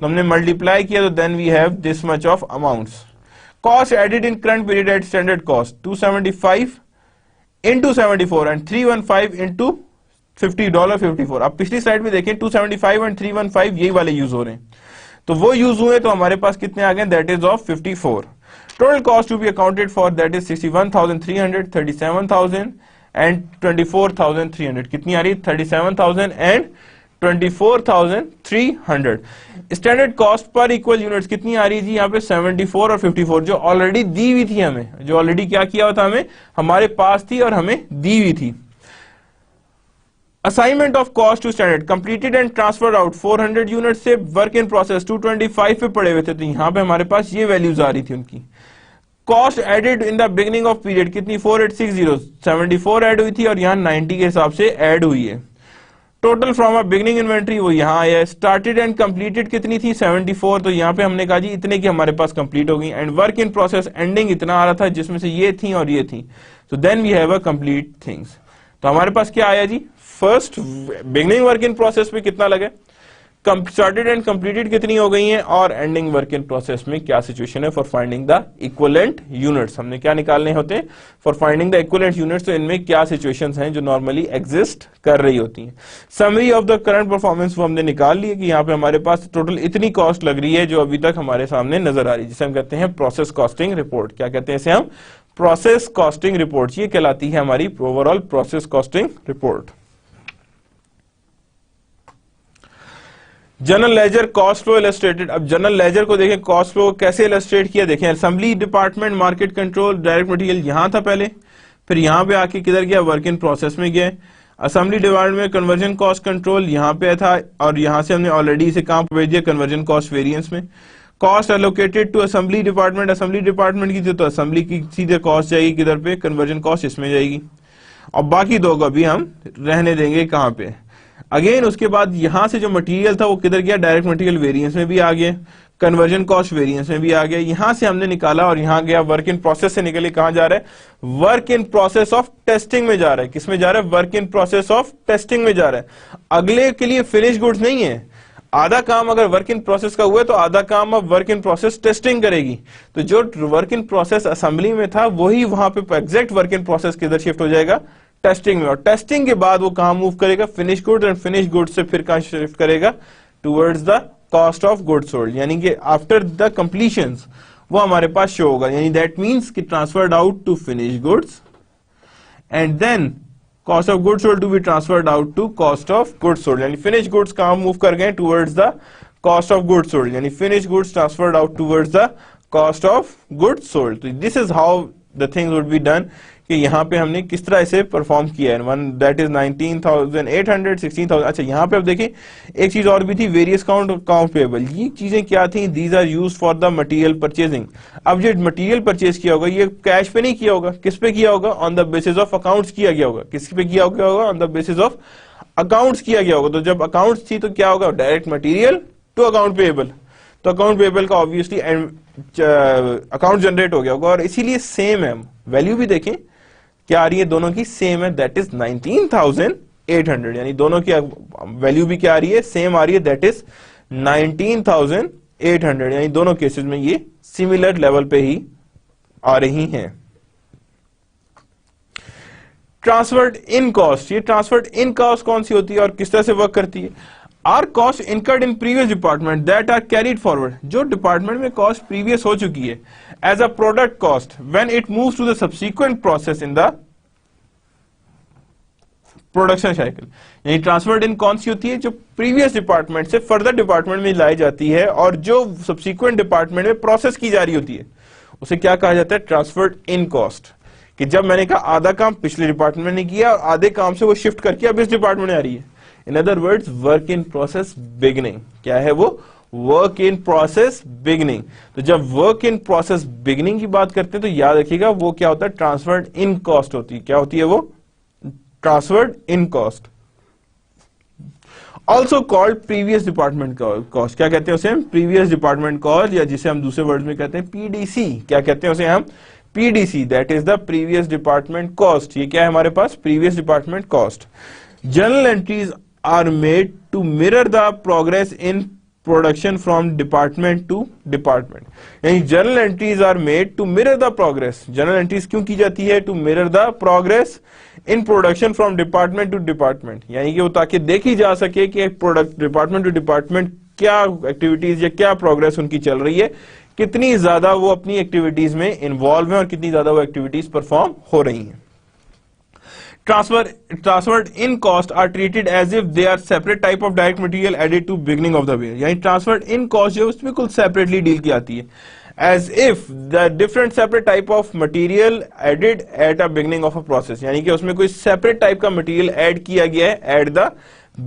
तो हमने मल्टीप्लाई किया, तो then we have this much of amounts. Cost added in current period at standard cost 275 into 74 and 315 into $50.54। अब पिछली स्लाइड में देखें 275 and 315 यही वाले यूज हो रहे हैं, तो वो यूज हुए तो हमारे पास कितने आ गए? That is of 54। Total cost to be accounted for that is 61,300, 37,000 and 24,300। कितनी आ रही है? 37,000 एंड 24,300। स्टैंडर्ड कॉस्ट पर इक्वल यूनिट्स कितनी आ रही है जी? यहाँ पे 74 और 54 जो ऑलरेडी दी हुई थी हमें, जो ऑलरेडी क्या किया हुआ था हमें, हमारे पास थी और हमें दी हुई थी। Assignment of cost to standard completed and transferred out 400 unit से वर्क इन प्रोसेस 225 पे पड़े हुए थे, तो यहाँ पे हमारे पास ये वैल्यूज आ रही थी उनकी। Cost added in the beginning of period कितनी? 4860, 74 ऐड हुई थी और यहाँ 90 के हिसाब से ऐड हुई है। Total from a beginning inventory वो यहाँ आया। स्टार्टेड एंड कंप्लीटेड कितनी थी? 74, तो यहाँ पे हमने कहा जी इतने की हमारे पास कंप्लीट हो गई, and work in process ending इतना आ रहा था जिसमें से ये थी और ये थी, तो then we have a complete things. तो हमारे पास क्या आया जी? First beginning work in process में कितना लगे, स्टार्टेड एंड कंप्लीटेड कितनी हो गई हैं, और एंडिंग वर्क इन प्रोसेस में क्या सिचुएशन है for finding the equivalent units. हमने क्या निकालने होते हैं for finding the equivalent units, तो इनमें क्या सिचुएशंस हैं जो नॉर्मली एग्जिस्ट कर रही होती हैं। Summary of the current performance वो हमने निकाल ली है कि यहाँ पे हमारे पास टोटल इतनी कॉस्ट लग रही है जो अभी तक हमारे सामने नजर आ रही है, जिसे हम कहते हैं प्रोसेस कॉस्टिंग रिपोर्ट। क्या कहते हैं इसे हम? Process costing report. ये कहलाती है हमारी overall process costing report. General ledger cost flow illustrated. अब जनरल लेजर को देखें, कॉस्ट फ्लो कैसे इलस्ट्रेट किया देखें। Assembly department, market control, direct material यहां था पहले, फिर यहां पे आके किधर गया, वर्क इन प्रोसेस में गया। असेंबली डिपार्टमेंट में कन्वर्जन कॉस्ट कंट्रोल यहां पे था, और यहां से हमने ऑलरेडी इसे कहां भेज दिया, कन्वर्जन कॉस्ट वेरिएंस में। Cost allocated to assembly department, assembly department की थी तो असेंबली की सीधे कॉस्ट जाएगी किधर पे, कन्वर्जन कॉस्ट इसमें जाएगी। और बाकी दो को अभी हम रहने देंगे कहां पे। अगेन उसके बाद यहां से जो मटेरियल था वो किधर गया, डायरेक्ट मटेरियल वेरिएंस में भी आ गया, कन्वर्जन कॉस्ट वेरिएंस में भी आ गया। यहां से हमने निकाला और यहां गया वर्क इन प्रोसेस से निकले, कहां जा रहा है, work in process of testing में जा रहा है। किस में जा रहा है, work in process of testing में जा रहा है। अगले के लिए फिनिश गुड्स नहीं है। आधा काम अगर वर्क इन प्रोसेस का हुआ है तो आधा काम अब वर्क इन प्रोसेस टेस्टिंग करेगी। तो जो वर्क इन प्रोसेस असेंबली में था वही वहां पे एग्जैक्ट वर्क इन प्रोसेस किधर शिफ्ट हो जाएगा, टेस्टिंग में। और टेस्टिंग के बाद वो कहां मूव करेगा, finish goods, and finish goods से फिर कहां शिफ्ट करेगा, towards the cost of goods sold. यानी कि आफ्टर द कंप्लीशन वो हमारे पास शो होगा। यानी दैट मीन्स कि transferred out to finish goods and then cost of goods sold to be transferred out to cost of goods sold. यानी finish goods कहां move कर गए, towards the cost of goods sold. यानी finish goods transferred out towards the cost of goods sold. तो this is how the things would be done, कि यहां पे हमने किस तरह इसे परफॉर्म किया है। One that is 19,800, 16,000। अच्छा यहां पे अब देखें एक चीज और भी थी, वेरियस अकाउंट पेबल। ये चीजें क्या थी, these are used for the material purchasing. अब जो मटेरियल परचेज किया होगा ये कैश पे नहीं किया होगा, किस पे किया होगा, on the basis of accounts किया गया होगा। किस पे किया होगा, on the basis of accounts किया गया होगा। तो जब अकाउंट्स थी तो क्या होगा, direct material to account payable. तो अकाउंट पेबल का ऑब्वियसली अकाउंट जनरेट हो गया होगा, और इसीलिए सेम है। वैल्यू भी देखें क्या आ रही है, दोनों की सेम है, दैट इज 19,800। यानी दोनों की वैल्यू भी क्या आ रही है, सेम आ रही है, दैट इज 19,800। यानी दोनों केसेस में ये सिमिलर लेवल पे ही आ रही हैं। ट्रांसफर्ड इन कॉस्ट, ये ट्रांसफर्ड इन कॉस्ट कौन सी होती है और किस तरह से वर्क करती है। Are cost incurred in previous department that are carried forward, जो डिपार्टमेंट में कॉस्ट प्रीवियस हो चुकी है as a product cost when it moves to the subsequent process in the production cycle. यानी ट्रांसफर्ड इन कौन सी होती है, जो प्रीवियस डिपार्टमेंट से फर्दर डिपार्टमेंट में लाई जाती है और जो सब्सीक्वेंट डिपार्टमेंट में प्रोसेस की जा रही होती है, उसे क्या कहा जाता है, ट्रांसफर्ड इन कॉस्ट। कि जब मैंने कहा आधा काम पिछले डिपार्टमेंट ने किया और आधे काम से वो शिफ्ट करके अब इस डिपार्टमेंट में आ रही है। In other words work in process beginning. क्या है वो, वर्क इन प्रोसेस बिगिनिंग। तो जब वर्क इन प्रोसेस बिगिनिंग की बात करते हैं तो याद रखिएगा वो क्या होता है, ट्रांसफर्ड इन कॉस्ट होती है। क्या होती है वो, transferred in cost. Also called previous department cost. क्या कहते हैं उसे हम, प्रीवियस डिपार्टमेंट कॉस्ट, या जिसे हम दूसरे वर्ड में कहते हैं पीडीसी। क्या कहते हैं उसे हम, PDC, that is the previous department cost. ये क्या है हमारे पास, previous department cost. Journal entries are made to mirror the progress in production from department to department। यानी journal entries are made to mirror the progress। journal entries क्यों की जाती है, to mirror the progress in production from department to department। यानी कि वो ताकि देखी जा सके कि प्रोडक्ट डिपार्टमेंट टू डिपार्टमेंट क्या एक्टिविटीज या क्या प्रोग्रेस उनकी चल रही है, कितनी ज्यादा वो अपनी एक्टिविटीज में इन्वॉल्व है और कितनी ज्यादा वो एक्टिविटीज परफॉर्म हो रही हैं। Transferred in cost are treated as if they are separate type of direct material added to beginning of the year। यानी ट्रांसफर्ड इन कॉस्ट जो उसमें बिल्कुल सेपरेटली डील की आती है, as if the different separate type of material added at a beginning of a process। यानी कि उसमें कोई सेपरेट टाइप का मटेरियल ऐड किया गया है at the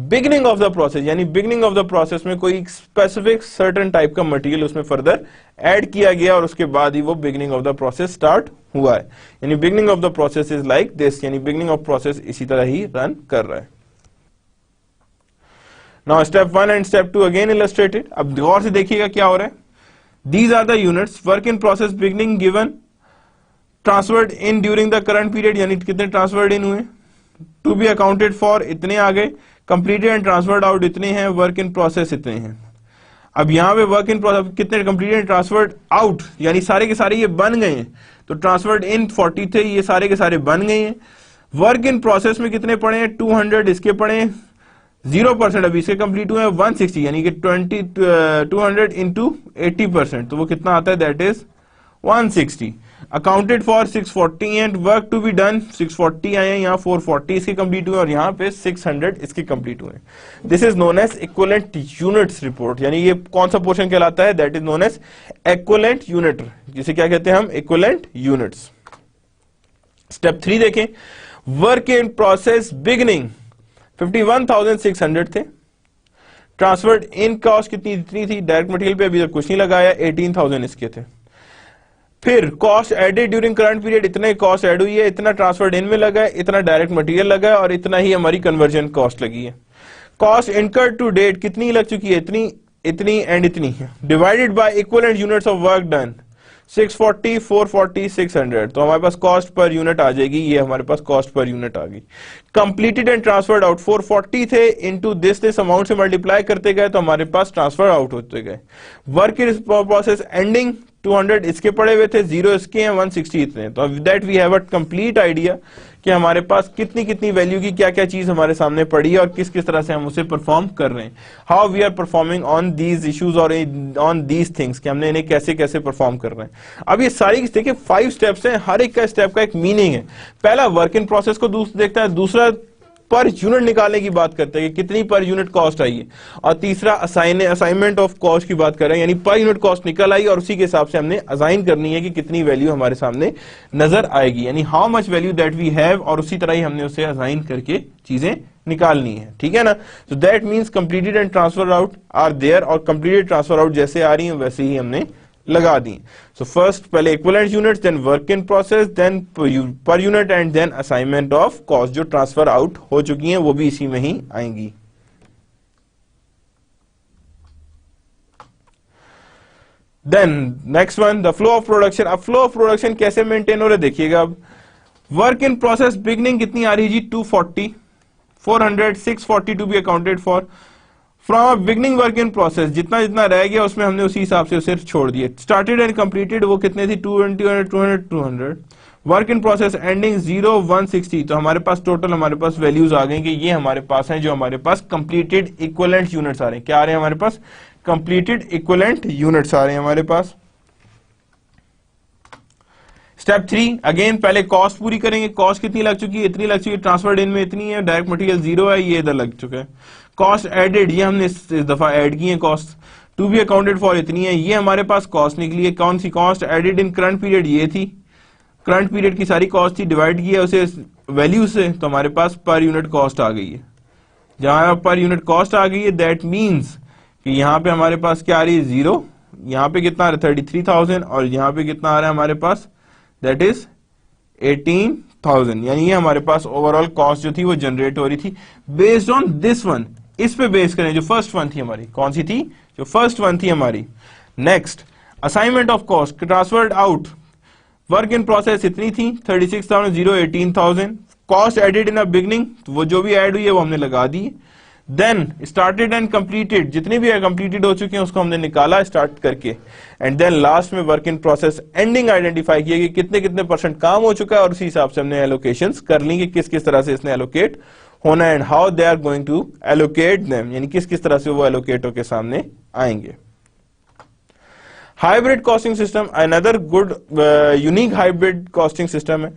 beginning of the process। यानी beginning of the process में कोई स्पेसिफिक सर्टेन टाइप का मटेरियल उसमें फर्दर ऐड किया गया और उसके बाद ही वो beginning of the process start हुआ है। यानी beginning of the process is like this। यानी beginning of process इसी तरह ही रन कर रहा है। Now step 1 and step 2 again illustrated। अब गौर से देखिएगा क्या हो रहा है। These are the units work in process beginning given transferred in during the current period। यानी कितने ट्रांसफर्ड इन हुए, to be accounted for इतने आ गए, completed and transferred out इतने हैं, work in process इतने हैं। अब यहां पे वर्क इन प्रोसेस कितने कंप्लीटेड एंड ट्रांसफर्ड आउट, यानी सारे के सारे ये बन गए हैं। तो ट्रांसफर्ड इन 40 थे, ये सारे के सारे बन गए हैं। वर्क इन प्रोसेस में कितने पड़े हैं, 200 इसके पड़े हैं, 0% अभी इसके कंप्लीट हुए हैं 160, यानी कि 200 इंटू 80%, तो वो कितना आता है, that is 160। Accounted for 640 and work to be done 640 आए हैं, यहाँ 440 इसके कंप्लीट हुए और यहाँ पे 600 इसके कंप्लीट हुए। This is known as equivalent units report, यानी ये कौन सा पोर्शन कहलाता है, that is known as equivalent unit, जिसे क्या कहते हैं हम, इक्विवेलेंट यूनिट्स। स्टेप 3 देखें, वर्क इन प्रोसेस बिगिनिंग 51,600 थे, ट्रांसफर्ड इन कॉस्ट कितनी थी, डायरेक्ट मटेरियल पे अभी तक कुछ नहीं लगाया, 18,000 इसके थे। फिर cost added during current period, इतने कॉस्ट ऐड हुई है, इतना ट्रांसफर्ड इन में लगा है, इतना डायरेक्ट मटेरियल लगा है और इतना ही हमारी कन्वर्जन कॉस्ट लगी है। कॉस्ट इनकर्ड टू डेट कितनी लग चुकी है, इतनी, इतनी एंड इतनी, divided by equivalent units of work done 640, 440, 600, तो हमारे पास कॉस्ट पर यूनिट आ जाएगी, ये हमारे पास कॉस्ट पर यूनिट आ गई। कंप्लीटेड एंड ट्रांसफर्ड आउट 440 थे, इनटू दिस अमाउंट से मल्टीप्लाई करते गए तो हमारे पास ट्रांसफर आउट होते गए। वर्क इन प्रोसेस एंडिंग 200 इसके पड़े हुए थे, 0 इसके हैं, 160 इतने, तो that we have a complete idea कि हमारे पास कितनी कितनी वैल्यू की क्या क्या चीज हमारे सामने पड़ी है और किस किस तरह से हम उसे परफॉर्म कर रहे हैं, how we are performing on these issues और ऑन दीज थिंग्स, कि हमने इन्हें कैसे कैसे परफॉर्म कर रहे हैं। अब ये सारी देखिए 5 स्टेप्स हैं, हर एक का स्टेप का एक मीनिंग है। पहला वर्क इन प्रोसेस को देखता है, दूसरा पर यूनिट निकालने की बात करते हैं कि कितनी पर यूनिट कॉस्ट आई है, और तीसरा असाइनमेंट ऑफ कॉस्ट की बात कर रहे हैं, यानी पर यूनिट कॉस्ट निकल आई और उसी के हिसाब से हमने असाइन करनी है कि कितनी वैल्यू हमारे सामने नजर आएगी, यानी how much value that we have, और उसी तरह ही हमने उसे असाइन करके चीजें निकालनी है, ठीक है ना। So that means completed and transfer out are there, और कंप्लीटेड ट्रांसफर आउट जैसे आ रही है वैसे ही हमने लगा दी। सो फर्स्ट पहले equivalent units, then work in process, then per unit and then assignment of cost, जो ट्रांसफर आउट हो चुकी हैं वो भी इसी में ही आएंगी। Then next one, the flow of production. अब फ्लो ऑफ प्रोडक्शन कैसे मेंटेन हो रहा है देखिएगा। अब वर्क इन प्रोसेस बिगनिंग कितनी आ रही है जी, 240, 400, 640 to be accounted for. From beginning work in process जितना जितना रह गया उसमें हमने उसी हिसाब से उसे छोड़ दिए। स्टार्टेड एंड कंप्लीटेड वो कितने थी, 200, 200, 200। वर्क इन प्रोसेस एंडिंग 0, 160, तो हमारे पास टोटल हमारे पास वैल्यूज आ गई कि ये हमारे पास हैं जो हमारे पास कंप्लीटेड इक्विवेलेंट यूनिट्स आ रहे हैं। क्या आ रहे हैं हमारे पास, कंप्लीटेड इक्विवेलेंट यूनिट्स आ रहे हैं हमारे पास। स्टेप 3 अगेन पहले कॉस्ट पूरी करेंगे, कॉस्ट कितनी लग चुकी है, इतनी लग चुकी है, ट्रांसफर्ड इन में इतनी है, डायरेक्ट मटेरियल 0 है, ये इधर लग चुका है। कॉस्ट एडेड, ये हमने इस दफा ऐड की है, cost to be accounted for इतनी है, ये हमारे पास कॉस्ट निकली है। कौन सी cost, added in current period, ये थी, करंट पीरियड की सारी कॉस्ट थी, डिवाइड किया उसे वैल्यू से, तो हमारे पास पर यूनिट कॉस्ट आ गई है। जहां पर यूनिट कॉस्ट आ गई है दैट मीन्स कि यहाँ पे हमारे पास क्या आ रही है, 0, यहाँ पे कितना आ रहा है 33,000, और यहाँ पे कितना आ रहा है हमारे पास, दैट इज 18,000, यानी ये हमारे पास ओवरऑल कॉस्ट जो थी वो जनरेट हो रही थी बेस्ड ऑन दिस वन। इस पे बेस करें जो फर्स्ट वन थी हमारी, कौन सी थी, जो फर्स्ट वन थी हमारी। Next assignment of cost, transferred out, work in process इतनी थी 36,000, 0, 18,000। Cost added in a beginning, वो जो भी ऐड हुई है वो हमने लगा दी। देन स्टार्टेड एंड कंप्लीटेड, जितनी भी कंप्लीटेड हो चुकी हैं उसको हमने निकाला स्टार्ट करके, एंड देन लास्ट में work in process ending identify किया कि कितने कितने परसेंट काम हो चुका है, और उसी हिसाब से हमने एलोकेशंस कर ली कि किस किस तरह से इसने एलोकेट होना and how they are going to allocate them, यानी किस किस तरह से वो एलोकेट होकर सामने आएंगे। Hybrid costing system another good unique hybrid costing system है,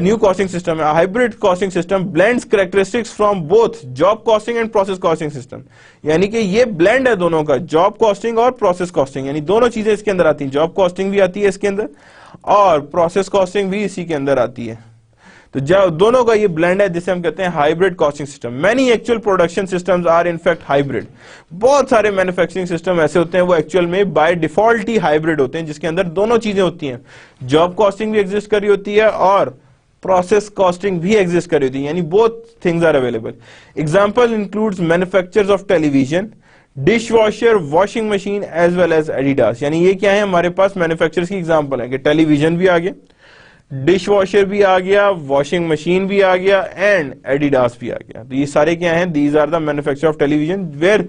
न्यू कॉस्टिंग सिस्टम है। Hybrid costing system blends characteristics from both job costing and process costing system, यानी कि ये ब्लेंड है दोनों का, जॉब कॉस्टिंग और प्रोसेस कॉस्टिंग, यानी दोनों चीजें इसके अंदर आती हैं, जॉब कॉस्टिंग भी आती है इसके अंदर और प्रोसेस कॉस्टिंग भी इसी के अंदर आती है। तो जब दोनों का ये ब्लेंड है जिसे हम कहते हैं hybrid costing system. Many actual production systems are in fact hybrid, बहुत सारे मैन्युफैक्चरिंग सिस्टम ऐसे होते हैं वो एक्चुअल में बाय डिफॉल्ट ही हाइब्रिड होते हैं, जिसके अंदर दोनों चीजें होती हैं, जॉब कॉस्टिंग भी एग्जिस्ट कर रही होती है और प्रोसेस कॉस्टिंग भी एग्जिस्ट कर रही होती है, यानी both things are available. Example includes manufacturers of television, dish washer, washing machine as well as Adidas, यानी ये क्या है हमारे पास मैन्युफैक्चरर्स की एग्जांपल है कि टेलीविजन भी आ गया, डिश वॉशर भी आ गया, वॉशिंग मशीन भी आ गया एंड एडिडास भी आ गया। तो ये सारे क्या हैं, these are the manufacture of television where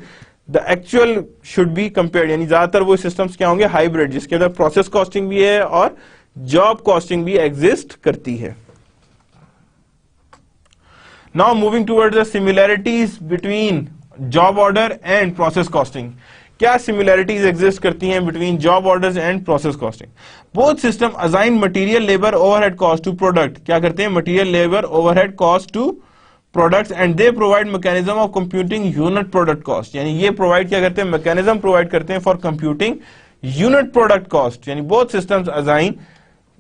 the actual should be compared, यानी ज्यादातर वो सिस्टम्स क्या होंगे हाइब्रिड, जिसके अंदर प्रोसेस कॉस्टिंग भी है और जॉब कॉस्टिंग भी एग्जिस्ट करती है। Now moving towards the similarities between job order and process costing. क्या सिमिलैरिटीज एग्जिस्ट करती हैं between job orders and process costing? Both system assign material labour overhead cost to product, क्या करते हैं, material labour overhead cost to products, and they provide mechanism of computing unit product cost, यानी ये provide क्या करते हैं, mechanism provide करते हैं for computing unit product cost, यानी both systems assign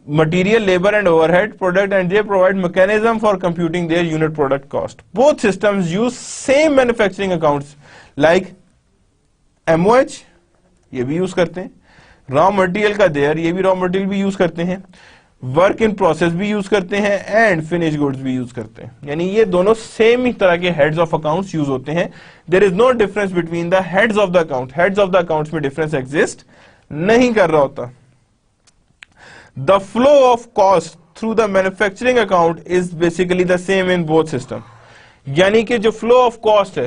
material labor and overhead product and they provide mechanism for computing their unit product cost. Both systems use same manufacturing accounts like MOH, ये भी use करते हैं, raw material का there, ये भी raw material भी use करते हैं, वर्क इन प्रोसेस भी यूज करते हैं, एंड फिनिश गुड्स भी यूज करते हैं, यानी ये दोनों सेम ही तरह के हेड्स ऑफ अकाउंट्स यूज होते हैं. There is no difference between the heads of the account. Heads of the accounts में डिफरेंस एग्जिस्ट नहीं कर रहा होता. The flow of cost through the manufacturing account is basically the same in both system. यानी कि जो flow of cost है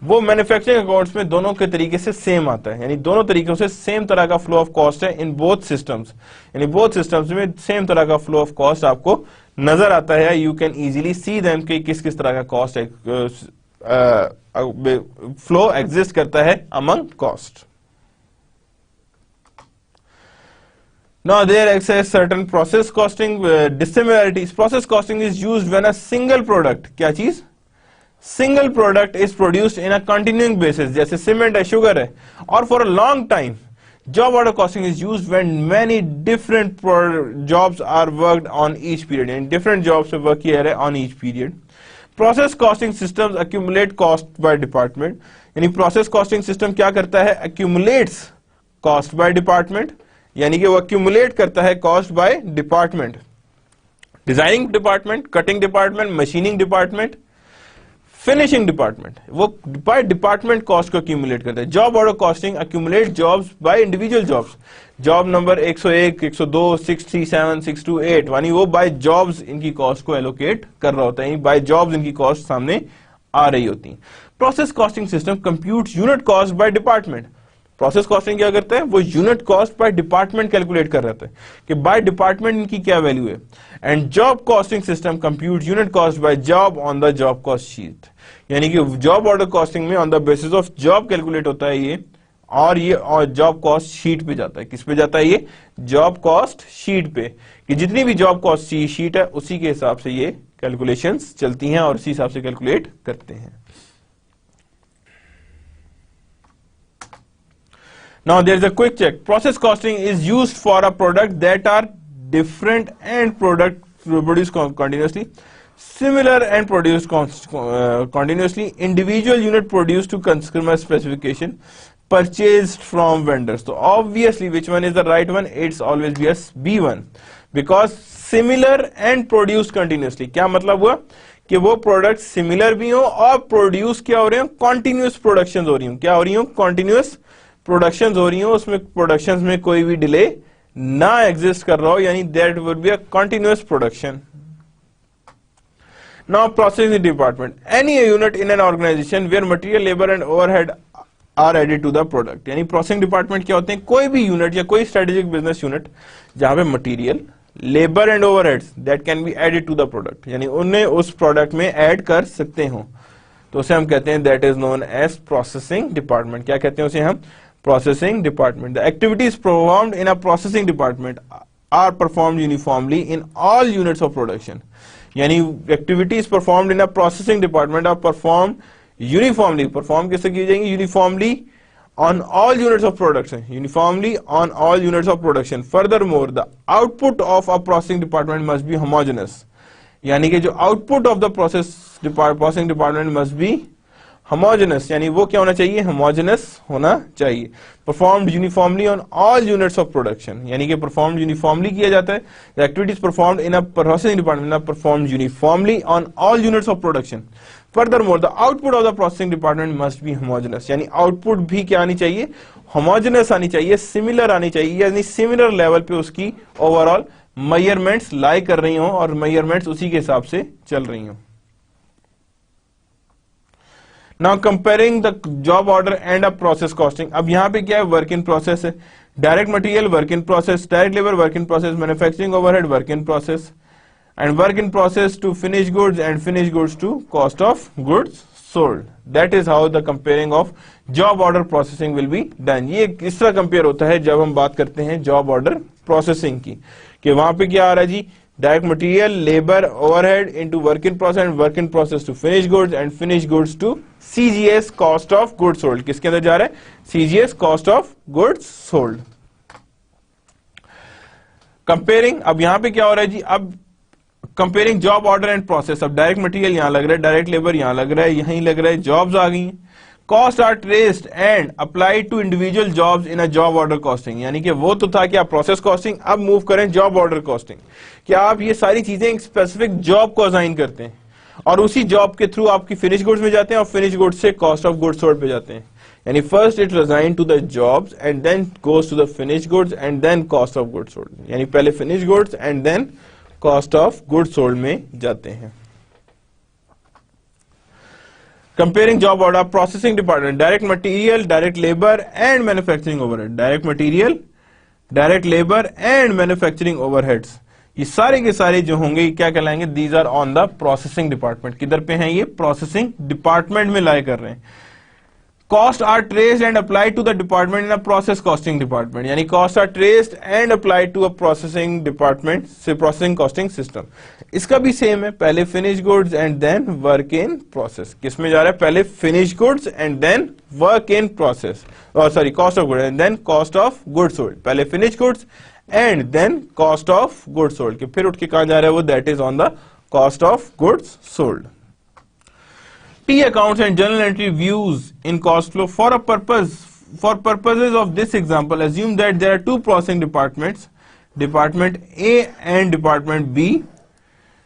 वो मैन्युफैक्चरिंग अकाउंट्स में दोनों के तरीके से सेम आता है, यानी दोनों तरीकों से सेम तरह का फ्लो ऑफ कॉस्ट है इन बोथ सिस्टम्स, यानी बोथ सिस्टम्स में सेम तरह का फ्लो ऑफ कॉस्ट आपको नजर आता है. You can easily see them कि किस किस तरह का कॉस्ट फ्लो एग्जिस्ट करता है among cost. Now there exists certain process costing dissimilarities. Process costing is used when a single product, क्या चीज, single product is produced in a continuing basis, जैसे सीमेंट है, शुगर है, और for a long time. Job order costing is used when many different jobs are worked on each period, and different jobs are work किया है on each period. Process costing systems accumulate cost by department, यानी process costing system क्या करता है, accumulates cost by department, यानी कि वो accumulate करता है cost by department, designing department, cutting department, machining department, finishing department, वो बाय डिपार्टमेंट कॉस्ट को एक्यूमुलेट करता है. Job order costing accumulate jobs by individual jobs, job number 101, 102, 637, 628, यानी वो बाय जॉब्स इनकी कॉस्ट को एलोकेट कर रहा होता है, बाय जॉब्स इनकी कॉस्ट सामने आ रही होती है. Process costing system computes unit cost by department. Process costing क्या करता है, वो unit cost by department calculate कर रहा है कि बाय डिपार्टमेंट इनकी क्या वैल्यू है. And job costing system compute unit cost by job on the job cost sheet, यानी कि जॉब ऑर्डर कॉस्टिंग में on the basis of job calculate होता है ये, और ये और जॉब कॉस्ट शीट पे जाता है. किस पे जाता है ये, जॉब कॉस्ट शीट पे, कि जितनी भी जॉब कॉस्ट शीट है उसी के हिसाब से ये कैलकुलेशंस चलती हैं और उसी हिसाब से कैलकुलेट करते हैं. Now there is a quick check. Process costing is used for a product that are different and product produced continuously, similar and produced continuously, individual unit produced to customer specification, purchased from vendors. So obviously which one is the right one? It's always be B1, because similar and produced continuously. क्या मतलब हुआ कि वो product similar भी हो और produce क्या हो रहे हो, कॉन्टिन्यूस प्रोडक्शन हो रही हो, क्या हो रही हो, कॉन्टिन्यूस प्रोडक्शन हो रही हो, उसमें प्रोडक्शन में कोई भी डिले ना एग्जिस्ट कर रहा हो, यानी that would be a continuous production. Now processing department, any unit in an organisation where material labour and overhead are added to the product, यानी प्रोसेसिंग डिपार्टमेंट क्या होते हैं, कोई भी यूनिट या कोई स्ट्रेटेजिक बिजनेस यूनिट जहां पे material labour and overheads that can be added to the product, यानी उन्हें उस प्रोडक्ट में ऐड कर सकते हो, तो उसे हम कहते हैं that is known as processing department. क्या कहते हैं उसे हम, processing department. The activities performed in a processing department are performed uniformly in all units of production. यानी activities performed in a processing department are performed uniformly. Perform कैसे की जाएंगी, uniformly on all units of production. Uniformly on all units of production. Furthermore, the output of a processing department must be homogeneous. यानी कि जो output of the processing department must be homogenous, यानी वो क्या होना चाहिए, होमोजेनस होना चाहिए. Performed uniformly on all units of production, यानी कि परफॉर्म्ड यूनिफॉर्मली किया जाता है. The activities performed in a processing department are performed uniformly on all units of production. Furthermore the output of the processing department must be homogenous, यानी output भी क्या आनी चाहिए, होमोजेनस आनी चाहिए, सिमिलर आनी चाहिए, यानी सिमिलर लेवल पे उसकी ओवरऑल मेजरमेंट्स लाई कर रही हो और मेजरमेंट्स उसी के हिसाब से चल रही हो. Now comparing the job order and a process costing. अब यहाँ पे क्या है, वर्क इन प्रोसेस है, direct material work in process, direct labour work in process, manufacturing overhead work in process, and work in process to finish goods and finish goods to cost of goods sold. That is how the comparing of job order processing will be done. ये किस तरह compare होता है जब हम बात करते हैं जॉब ऑर्डर प्रोसेसिंग की, कि वहां पे क्या आ रहा है जी, direct material, labour, overhead into work in process and work in process to finish goods and finish goods to CGS cost of goods sold. किसके अंदर जा रहा है, CGS cost of goods sold. Comparing, अब यहां पे क्या हो रहा है जी, अब comparing job order and process. अब डायरेक्ट मटेरियल यहां लग रहा है, डायरेक्ट लेबर यहां लग रहा है, यहीं लग रहा है, जॉब्स आ गई हैं. Cost are traced and applied to individual jobs in a job order costing. यानी कि वो तो था कि आप प्रोसेस कॉस्टिंग, अब मूव करें जॉब ऑर्डर कॉस्टिंग, कि आप ये सारी चीजें एक स्पेसिफिक जॉब को असाइन करते हैं और उसी जॉब के थ्रू आपकी फिनिश गुड्स में जाते हैं और फिनिश गुड्स से कॉस्ट ऑफ गुड्स सोल्ड पे जाते हैं. यानी first it assign to the jobs and then goes to the finish goods and then cost of goods sold. यानी पहले finish goods and then cost of goods sold में जाते हैं. Comparing job order, processing department, direct material, direct labor and manufacturing overhead. Direct material, direct labor and manufacturing overheads. ये सारे के सारे जो होंगे ये क्या कहलाएंगे, these are on the processing department. किधर पे हैं ये, processing department में लाई कर रहे हैं. Cost are traced and applied to the department in a process costing department. यानी cost are traced and applied to a processing department से processing costing system. इसका भी सेम है, पहले finish goods and then work in process. किस में जा रहा है, पहले finish goods and then work in process, और sorry cost of goods and then cost of goods sold. पहले finish goods and then cost of goods sold, कि फिर उठ के कहां जा रहा है वो, that is on the cost of goods sold. T accounts and journal entry views in cost flow for a purpose. For purposes of this example, assume that there are two processing departments, Department A and Department B,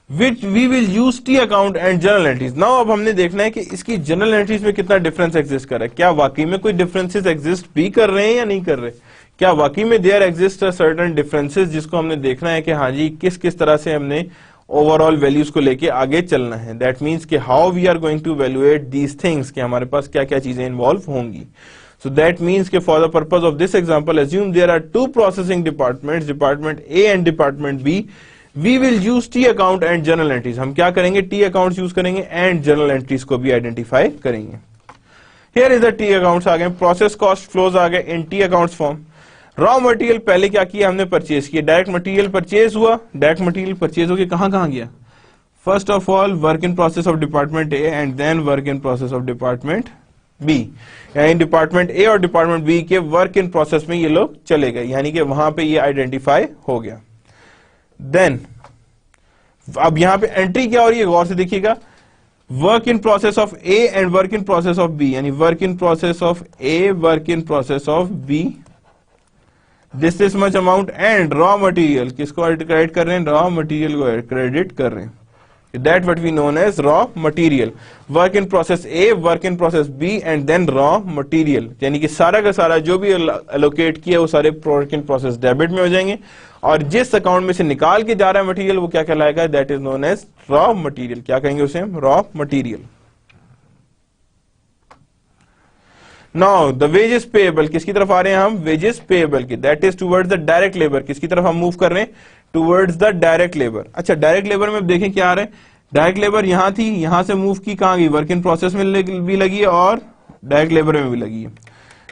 which we will use T account and journal entries. Now अब हमने देखना है कि इसकी journal entries में कितना difference exist कर रहा है, क्या वाकई में कोई differences exist भी कर रहे हैं या नहीं कर रहे, क्या वाकई में there exist a certain differences जिसको हमने देखना है कि हाँ जी किस किस तरह से हमने ओवरऑल वैल्यूज को लेके आगे चलना है. दैट मीन्स कि how we are going to valuate these things, कि हमारे पास क्या क्या चीजें इन्वॉल्व होंगी. सो दैट मीन्स कि for the purpose of this example assume there are two processing departments, department A and department B. We will use T account and journal entries. हम क्या करेंगे, टी अकाउंट्स यूज करेंगे and journal entries को भी identify करेंगे. Here is the T accounts आ गए, process cost flows आ गए in T accounts form. Raw material पहले क्या किया हमने, परचेज किया, डायरेक्ट मटेरियल परचेज हुआ, डायरेक्ट मटेरियल परचेज होकर कहां गया, first of all work in process of department A and then work in process of department B. यानी डिपार्टमेंट ए और डिपार्टमेंट बी के वर्क इन प्रोसेस में ये लोग चले गए, यानी कि वहां पे ये आइडेंटिफाई हो गया. देन अब यहां पे एंट्री क्या हो रही है, गौर से देखिएगा, work in process of A and work in process of B. यानी work in process of A, work in process of B, this is much amount and raw material. किसको क्रेडिट कर रहे हैं, रॉ मटेरियल को credit कर रहे हैं. That what we known as raw material. Work in process A, work in process B, and then raw material. यानी कि सारा का सारा जो भी allocate किया वो सारे work in process debit में हो जाएंगे, और जिस अकाउंट में से निकाल के जा रहा है मटेरियल वो क्या कहलाएगा, that is known as raw material. क्या कहेंगे उसे, raw material. Now the wages payable, किसकी तरफ आ रहे हैं हम, wages payable की, that is towards the direct labor. किसकी तरफ हम मूव कर रहे हैं, टूवर्ड्स द डायरेक्ट लेबर. अच्छा, डायरेक्ट लेबर में अब देखें क्या आ रहा है, डायरेक्ट लेबर यहां थी, यहां से मूव की कहां गई, वर्क इन प्रोसेस में भी लगी है और डायरेक्ट लेबर में भी लगी है.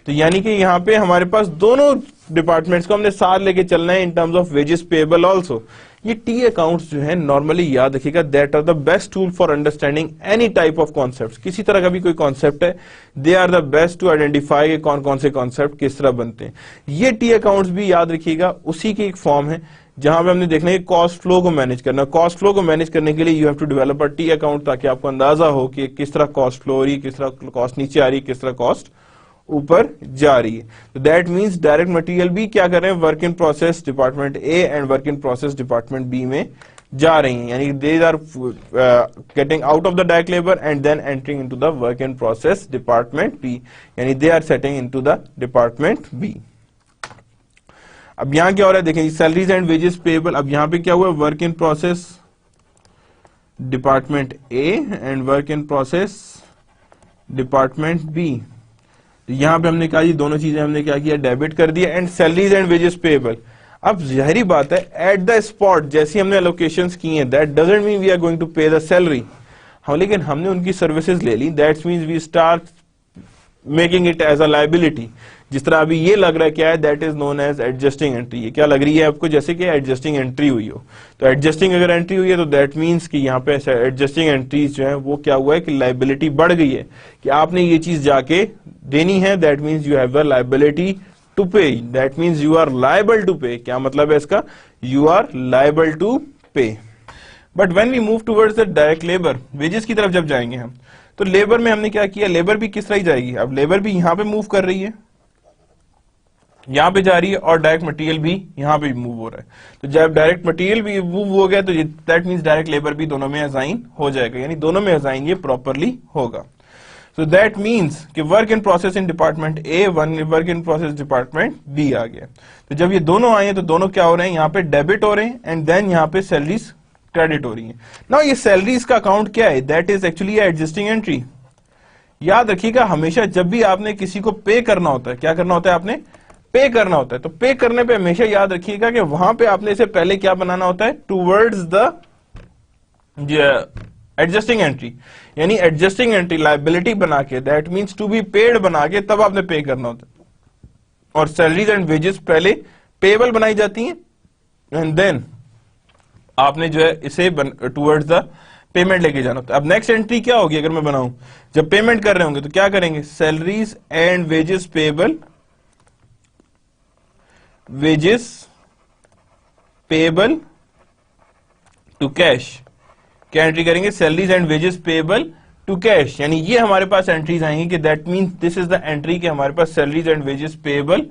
तो यानी कि यहां पे हमारे पास दोनों डिपार्टमेंट्स को हमने साथ लेके चलना है in terms of wages payable also. ये टी अकाउंट्स जो है नॉर्मली याद रखिएगा, that are the best tool for understanding any type of concepts. किसी तरह का भी कोई कॉन्सेप्ट है, they are the best to identify कौन कौन से कॉन्सेप्ट किस तरह बनते हैं. ये टी अकाउंट्स भी याद रखिएगा, उसी की एक फॉर्म है जहां पे हमने देखना है कॉस्ट फ्लो को मैनेज करना. कॉस्ट फ्लो को मैनेज करने के लिए you have to develop a T account, ताकि आपको अंदाजा हो कि किस तरह कॉस्ट फ्लो हो रही है, किस तरह कॉस्ट नीचे आ रही है, किस तरह कॉस्ट ऊपर जा रही है. तो दैट मींस डायरेक्ट मटेरियल भी क्या कर रहे हैं, work in process department A and work in process department B में जा रही हैं. यानी they are getting out of the direct labour and then entering into the work in process department B. यानी they are setting into the department B. अब यहां क्या हो रहा है देखें, सैलरीज एंड वेजेस पेएबल. अब यहां पे क्या हुआ, work in process department A and work in process department B. यहां पे हमने कहा जी दोनों चीजें हमने क्या किया, डेबिट कर दिया and salaries and wages payable. अब जाहिर बात है एट द स्पॉट जैसी हमने एलोकेशंस की हैं, that doesn't mean we are going to pay the salary. हम, लेकिन हमने उनकी सर्विसेज ले ली, that's means we start making it as a liability. जिस तरह अभी ये लग रहा है क्या है, that is known as adjusting entry. ये क्या लग रही है आपको, जैसे कि एडजस्टिंग एंट्री हुई हो। तो एडजस्टिंग अगर एंट्री हुई है तो दैट मींस कि यहाँ पे एडजस्टिंग एंट्रीज जो है वो क्या हुआ है कि लायबिलिटी बढ़ गई है, कि आपने ये चीज जाके देनी है। That means you have a liability to pay, that means you are liable to pay. क्या मतलब है इसका, you are liable to pay. But when we move towards the direct labour, wages की तरफ जब जाएंगे हम, तो लेबर में हमने क्या किया, लेबर भी किस तरह ही जाएगी। अब लेबर भी यहां पे मूव कर रही है, यहां पे जा रही है, और डायरेक्ट मटेरियल भी यहां पे मूव हो रहा है। तो जब डायरेक्ट मटेरियल भी मूव हो गया तो दैट मींस डायरेक्ट लेबर भी दोनों में असाइन हो जाएगा, यानी दोनों में असाइन ये प्रॉपरली होगा। सो दैट मींस कि work in process in department A, work in process department B आ गया। तो जब ये दोनों आए हैं तो दोनों क्या हो रहे हैं, यहाँ पे डेबिट हो रहे हैं एंड देन यहाँ पे सैलरीज क्रेडिट हो रही है। नाउ ये सैलरीज का अकाउंट क्या है, that is actually adjusting entry. याद रखिएगा हमेशा जब भी आपने किसी को पे करना होता है, क्या करना होता है, आपने पे करना होता है। तो पे करने पे हमेशा याद रखिएगा कि वहां पे आपने इसे पहले क्या बनाना होता है, टूवर्ड्स द एडजस्टिंग एंट्री, यानी एडजस्टिंग एंट्री लायबिलिटी बना के, that means to be paid बना के तब आपने पे करना होता है। और सैलरीज एंड वेजेस पहले पेबल बनाई जाती हैं एंड देन आपने जो है इसे टूवर्ड्स द पेमेंट लेके जाना होता है। अब नेक्स्ट एंट्री क्या होगी अगर मैं बनाऊं, जब पेमेंट कर रहे होंगे तो क्या करेंगे, salaries and wages payable, wages payable to cash. क्या एंट्री करेंगे, salaries and wages payable to cash, यानी ये हमारे पास एंट्रीज आएंगी कि that means this is the entry कि हमारे पास salaries and wages payable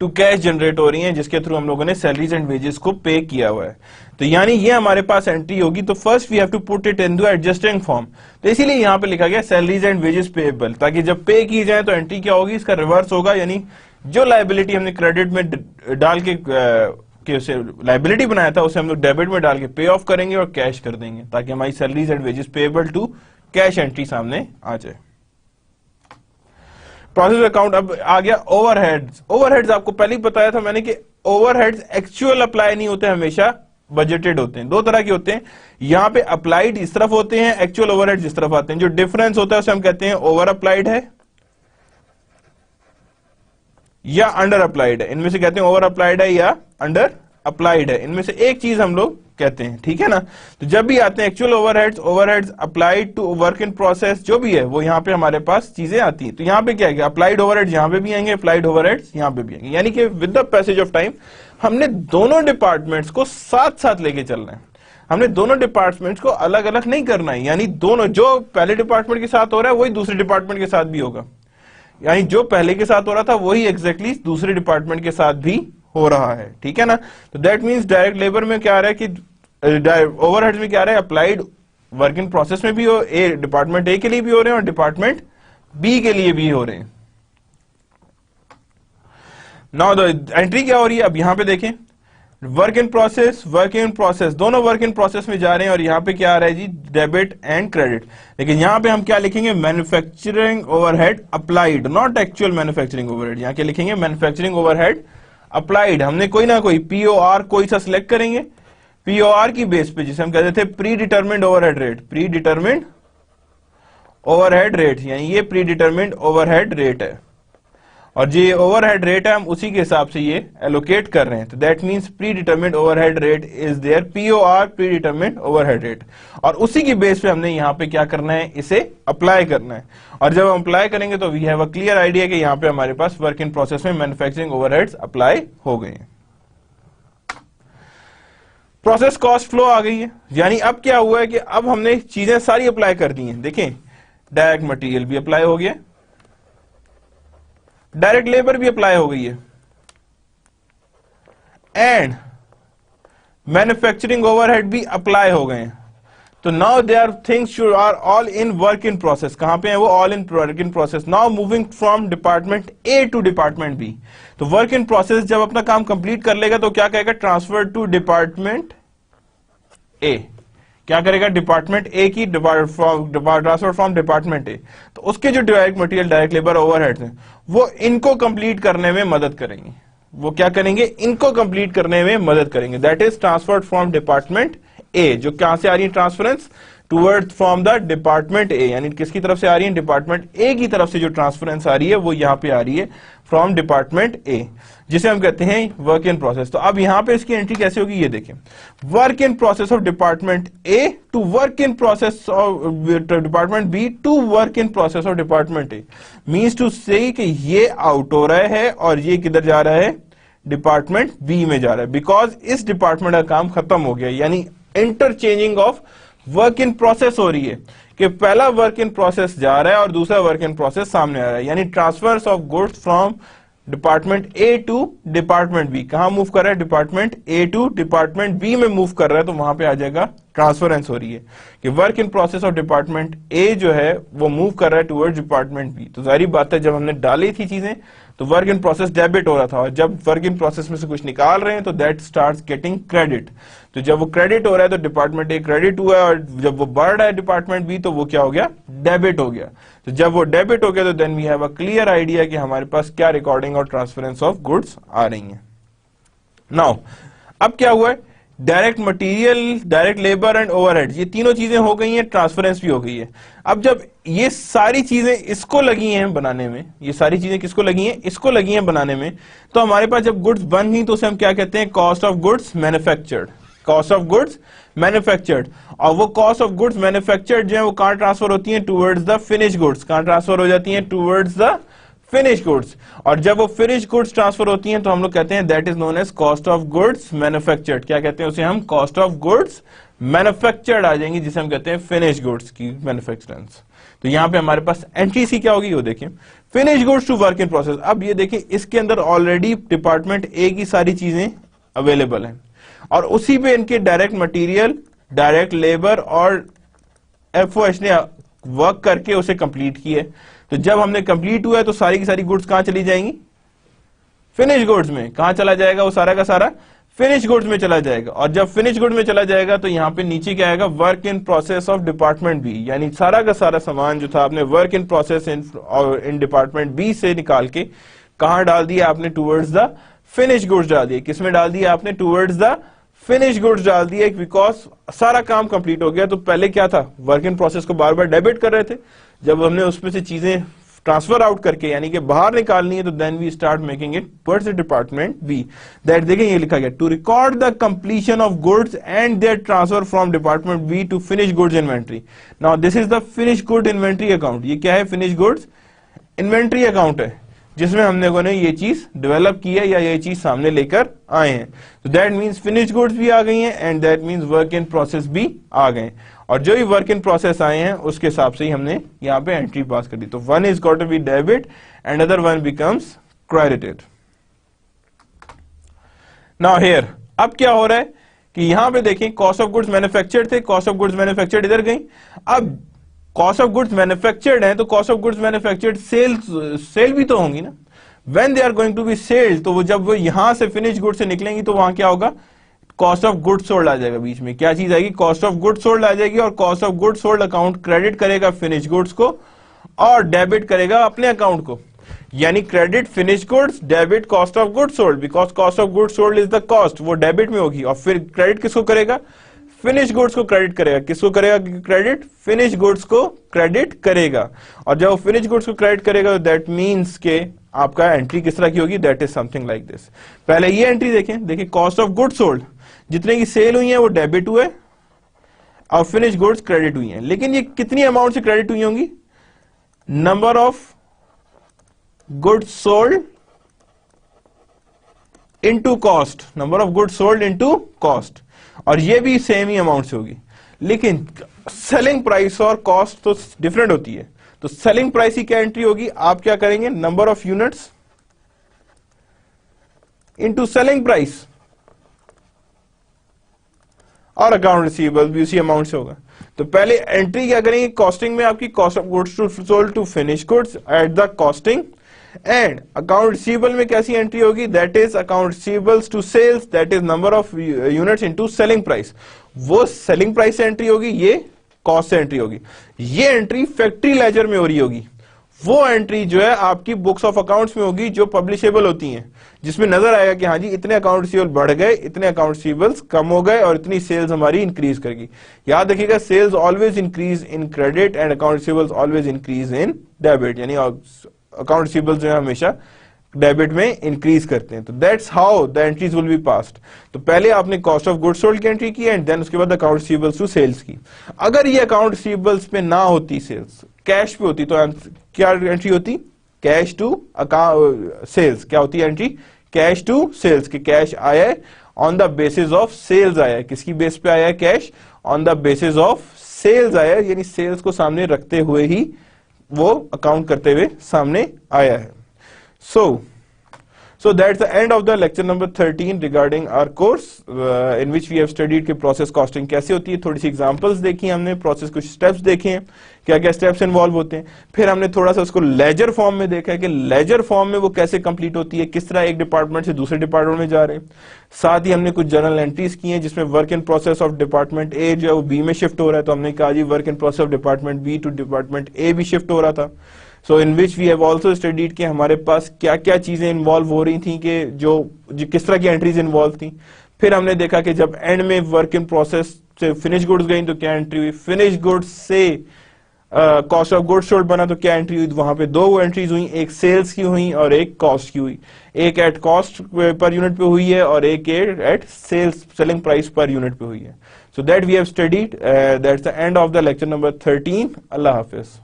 to cash generate हो रही हैं, जिसके थ्रू हम लोगों ने सैलरीज एंड वेजेस को पे किया हुआ है। तो यानी ये हमारे पास एंट्री होगी। तो first we have to put it in the adjusting form, तो इसीलिए यहां पे लिखा गया सैलरीज एंड वेजेस पेबल, ताकि जब पे की जाए तो एंट्री क्या होगी, इसका रिवर्स होगा, यानी जो लायबिलिटी हमने क्रेडिट में डाल के उसे लायबिलिटी बनाया था उसे हम लोग डेबिट में डाल के पे ऑफ करेंगे और कैश कर देंगे, ताकि हमारी salaries and wages payable to cash entry सामने आ जाए। प्रोसेस अकाउंट अब आ गया ओवरहेड्स। ओवरहेड्स आपको पहले ही बताया था मैंने कि ओवरहेड्स एक्चुअल अप्लाई नहीं होते, हमेशा बजटेड होते हैं। दो तरह के होते हैं, यहां पे अप्लाइड इस तरफ होते हैं, एक्चुअल ओवरहेड्स इस तरफ आते हैं। जो डिफरेंस होता है उसे हम कहते हैं ओवर अप्लाइड है या अंडर अप्लाइड है। इनमें से कहते हैं ओवर अप्लाइड है या अंडर अप्लाइड है, इनमें से एक चीज हम लोग कहते हैं, ठीक है ना। तो जब भी आते हैं actual overheads applied to work in process, जो भी है वो यहाँ पे हमारे पास चीजें आती हैं। तो यहाँ पे क्या है, अप्लाइड ओवरहेड्स यहाँ पे भी आएंगे, अप्लाइड ओवरहेड्स यहाँ पे भी आएंगे, यानी कि with the passage of time हमने दोनों डिपार्टमेंट्स को साथ साथ लेके चलना है। हमने दोनों डिपार्टमेंट्स को अलग अलग नहीं करना है, यानी दोनों जो पहले डिपार्टमेंट के साथ हो रहा है वही दूसरे डिपार्टमेंट के साथ भी होगा, यानी जो पहले के साथ हो रहा था वही एग्जैक्टली दूसरे डिपार्टमेंट के साथ भी हो रहा है, ठीक है ना। तो दैट मींस डायरेक्ट लेबर में क्या आ रहा है कि ओवरहेड्स में क्या आ रहा है, अप्लाइड वर्क इन प्रोसेस में भी हो, डिपार्टमेंट ए के लिए भी हो रहे हैं और डिपार्टमेंट बी के लिए भी हो रहे हैं। नाउ द एंट्री क्या हो रही है, अब यहां पे देखें वर्क इन प्रोसेस दोनों वर्क इन प्रोसेस में जा रहे हैं और यहां पे क्या आ रहा है जी, डेबिट एंड क्रेडिट। लेकिन यहां पे हम क्या लिखेंगे, manufacturing overhead applied, not actual manufacturing overhead. यहां क्या लिखेंगे, मैन्युफैक्चरिंग ओवरहेड अप्लाइड। हमने कोई ना कोई पीओआर कोई सा सिलेक्ट करेंगे, पीओआर की बेस पे, जिसे हम कहते थे pre determined overhead rate, pre determined overhead rate, यानी ये प्री डिटरमिन्ड ओवरहेड रेट है और जो ये ओवरहेड रेट है हम उसी के हिसाब से ये एलोकेट कर रहे हैं। तो that means predetermined overhead rate is there, POR predetermined overhead rate, और उसी की बेस पे हमने यहाँ पे क्या करना है, इसे अप्लाई करना है। और जब हम अप्लाई करेंगे तो we have a clear idea कि यहाँ पे हमारे पास वर्क इन प्रोसेस में मैन्युफैक्चरिंग ओवरहेड्स अप्लाई हो गए हैं। प्रोसेस कॉस्ट फ्लो आ गई है, यानी अब क्या हुआ है कि अब हमने चीजें सारी अप्लाई कर दी हैं। देखें डायरेक्ट मटेरियल भी अप्लाई हो गया, डायरेक्ट लेबर भी अप्लाई हो गई है एंड मैन्युफैक्चरिंग ओवरहेड भी अप्लाई हो गए हैं। तो now they are things are all in work in process. कहां पे है वो, all in work in process. Now moving from department A to department B. तो वर्क इन प्रोसेस जब अपना काम कंप्लीट कर लेगा तो क्या कहेगा, ट्रांसफर टू डिपार्टमेंट ए। क्या करेगा, डिपार्टमेंट ए की ट्रांसफर फ्रॉम डिपार्टमेंट ए। तो उसके जो direct material direct labour overheads हैं वो इनको कंप्लीट करने में मदद करेंगे। वो क्या करेंगे, इनको कंप्लीट करने में मदद करेंगे। That is transferred from department A. जो कहां से आ रही है transference, towards from the department A, यानी किसकी तरफ से आ रही है, डिपार्टमेंट ए की तरफ से जो ट्रांसफरेंस आ रही है वो यहां पे आ रही है फ्रॉम डिपार्टमेंट ए, जिसे हम कहते हैं वर्क इन प्रोसेस। तो अब यहां पे इसकी एंट्री कैसे होगी, ये देखें, work in process of department A to work in process of department B to work in process of department A, means to say कि ये आउट हो रहा है और ये किधर जा रहा है, डिपार्टमेंट बी में जा रहा है, बिकॉज इस डिपार्टमेंट का काम खत्म हो गया, यानी interchanging of work in process हो रही है कि पहला वर्क इन प्रोसेस जा रहा है और दूसरा वर्क इन प्रोसेस सामने आ रहा है, यानी transfers of goods from department A to department B, कहां मूव कर रहा है, department A to department B में मूव कर रहा है, तो वहां पे आ जाएगा ट्रांसफरेंस हो रही है कि work in process of department A जो है वो मूव कर रहा है टुवर्ड्स डिपार्टमेंट बी। तो जाहिर बात है जब हमने डाली थी चीजें तो वर्क इन प्रोसेस डेबिट हो रहा था, और जब वर्क इन प्रोसेस में से कुछ निकाल रहे हैं तो दैट स्टार्ट्स गेटिंग क्रेडिट। तो जब वो क्रेडिट हो रहा है तो डिपार्टमेंट ए क्रेडिट हुआ है, और जब वो बढ़ रहा है डिपार्टमेंट बी तो वो क्या हो गया, डेबिट हो गया। तो जब वो डेबिट हो गया तो then we have a clear idea कि हमारे पास क्या रिकॉर्डिंग और ट्रांसफरेंस ऑफ गुड्स आ रही है। नाउ अब क्या हुआ है, direct material, direct labour and overhead, ये तीनों चीजें हो गई हैं, ट्रांसफरेंस भी हो गई है। अब जब ये सारी चीजें इसको लगी हैं बनाने में, ये सारी चीजें किसको लगी हैं, इसको लगी हैं बनाने में, तो हमारे पास जब गुड्स बन गई तो उसे हम क्या कहते हैं, cost of goods manufactured, cost of goods manufactured. और वो कॉस्ट ऑफ गुड्स मैन्युफैक्चर्ड जो है वो कहां ट्रांसफर होती है, टुवर्ड्स द फिनिश गुड्स, कहां ट्रांसफर हो जाती है, टुवर्ड्स द फिनिश गुड्स। और जब वो फिनिश गुड्स ट्रांसफर होती हैं तो हम लोग कहते हैं that is known as cost of goods manufactured. क्या कहते हैं उसे हम, कॉस्ट ऑफ गुड्स मैन्युफैक्चर्ड आ जाएंगी, जिसे हम कहते हैं फिनिश गुड्स की मैन्युफैक्चरेंस। तो यहां पे हमारे पास एंट्री सी क्या होगी, वो देखिए, finish goods to work in process. अब ये देखिए इसके अंदर ऑलरेडी डिपार्टमेंट ए की सारी चीजें अवेलेबल हैं, और उसी पे इनके डायरेक्ट मटेरियल, डायरेक्ट लेबर और एफओएच ने वर्क करके उसे कंप्लीट किया। तो जब हमने कंप्लीट हुआ है तो सारी की सारी गुड्स कहां चली जाएंगी, फिनिश गुड्स में। कहां चला जाएगा वो सारा का सारा, फिनिश गुड्स में चला जाएगा। और जब फिनिश गुड्स में चला जाएगा तो यहां पे नीचे क्या आएगा, work in process of department B, यानी सारा का सारा सामान जो था आपने work in process in department B से निकाल के कहां डाल दिया आपने, टुवर्ड्स द फिनिश गुड्स डाल दिए। किसमें डाल दिया आपने, टुवर्ड्स द फिनिश गुड्स डाल दिए, बिकॉज सारा काम कंप्लीट हो गया। तो पहले क्या था, वर्क इन प्रोसेस को बार बार डेबिट कर रहे थे, जब हमने उसमें से चीजें ट्रांसफर आउट करके यानी कि बाहर निकालनी है तो then we start making it towards the department B. That देखें ये लिखा गया, to record the completion of goods and their transfer from department B to finish goods inventory. Now this is the finish good inventory account. ये क्या है, finish goods inventory account है, जिसमें हमने को ने ये चीज डेवलप की है या ये चीज सामने लेकर आए हैं। तो दैट मींस फिनिश गुड्स भी आ गई हैं and that means work in process भी आ गए, और जो भी वर्क इन प्रोसेस आए हैं उसके हिसाब से ही हमने यहाँ पे एंट्री पास कर दी। तो one is got to be debit and other one becomes credited. Now here अब क्या हो रहा है कि यहां पे देखें, कॉस्ट ऑफ गुड्स मैन्युफैक्चर्ड थे, कॉस्ट ऑफ गुड्स मैन्युफैक्चर्ड इधर गई। अब कॉस्ट ऑफ गुड्स मैन्युफैक्चर्ड है तो cost of goods manufactured sale भी तो होंगी ना, when they are going to be selled. तो वो जब वो यहां से फिनिश गुड्स से निकलेंगी तो वहां क्या होगा, कॉस्ट ऑफ गुड्स सोल्ड आ जाएगा, बीच में क्या चीज आएगी, कॉस्ट ऑफ गुड्स सोल्ड आ जाएगी, और cost of goods sold account credit करेगा फिनिश गुड्स को और डेबिट करेगा अपने अकाउंट को, यानी credit finish goods, debit cost of goods sold, because cost of goods sold is the cost, वो डेबिट में होगी। और फिर क्रेडिट किसको करेगा, फिनिश गुड्स को क्रेडिट करेगा। किसको करेगा क्रेडिट, फिनिश गुड्स को क्रेडिट करेगा। और जब वो फिनिश गुड्स को क्रेडिट करेगा तो दैट मींस के आपका एंट्री किस तरह की होगी, that is something like this. पहले ये एंट्री देखें, देखिए कॉस्ट ऑफ गुड्स सोल्ड, जितने की सेल हुई है वो डेबिट हुए और फिनिश गुड्स क्रेडिट हुई हैं। लेकिन ये कितनी अमाउंट से क्रेडिट हुई होंगी, number of goods sold into cost, number of goods sold into cost, और ये भी सेम ही अमाउंट से होगी। लेकिन सेलिंग प्राइस और कॉस्ट तो डिफरेंट होती है, तो सेलिंग प्राइस की क्या एंट्री होगी, आप क्या करेंगे, number of units into selling price, और अकाउंट रिसीवेबल भी उसी अमाउंट से होगा। तो पहले एंट्री क्या करेंगे, कॉस्टिंग में आपकी cost of goods to sold to finish goods at the costing, and account receivable में कैसी एंट्री होगी, that is account receivables to sales, that is number of units into selling price. वो selling price से entry होगी, ये cost से entry होगी। ये एंट्री फैक्ट्री लेजर में हो रही होगी, वो एंट्री जो है आपकी बुक्स ऑफ अकाउंट्स में होगी जो पब्लिशेबल होती हैं, जिसमें नजर आएगा कि हाँ जी इतने अकाउंट रिसीवेबल बढ़ गए, इतने अकाउंट रिसीवेबल्स कम हो गए और इतनी सेल्स हमारी इंक्रीज करेगी। याद रखिएगा, sales always increase in credit and account receivables always increase in debit, यानी अकाउंट रिसीवेबल्स जो है हमेशा डेबिट में इंक्रीज करते हैं। तो that's how the entries will be passed. तो पहले आपने कॉस्ट ऑफ गुड्स सोल्ड की एंट्री की एंड देन उसके बाद अकाउंट रिसीवेबल्स टू सेल्स की। अगर ये अकाउंट रिसीवेबल्स पे ना होती, सेल्स कैश पे होती, तो क्या एंट्री होती? Cash to sales. क्या होती है एंट्री? कैश टू सेल्स, कि कैश आया है on the basis of sales आया है। किसकी बेस पे आया है cash? On the basis of sales आया है, यानी सेल्स को सामने रखते हुए ही वो अकाउंट करते हुए सामने आया है। So that's the end of the lecture number 13 regarding our course in which we have studied कि process costing कैसे होती है। थोड़ी सी एग्जांपल्स देखी हमने, प्रोसेस कुछ स्टेप्स देखे हैं, क्या क्या स्टेप्स इन्वॉल्व होते हैं। फिर हमने थोड़ा सा उसको लेजर फॉर्म में देखा है कि लेजर फॉर्म में वो कैसे कंप्लीट होती है, किस तरह एक डिपार्टमेंट से दूसरे डिपार्टमेंट में जा रहे हैं। साथ ही हमने कुछ जर्नल एंट्रीज की हैं जिसमें work in process of department A जो है वो बी में शिफ्ट हो रहा है, तो हमने कहा जी work in process of department B to department A भी शिफ्ट हो रहा था। So in which we have also studied कि हमारे पास क्या क्या चीजें इन्वॉल्व हो रही थी, कि जो किस तरह की एंट्रीज इन्वॉल्व थी। फिर हमने देखा कि जब एंड में वर्क इन प्रोसेस से फिनिश गुड्स गई तो क्या एंट्री हुई, फिनिश गुड्स से कॉस्ट ऑफ गुड्स सोल्ड बना तो क्या एंट्री हुई। वहां पे दो एंट्रीज हुई, एक सेल्स की हुई और एक कॉस्ट की हुई। एक एट कॉस्ट पर यूनिट पे हुई है और एक at sales selling price per unit पे हुई है। So that we have studied, that's the end of the lecture number 13। अल्लाह हाफिज।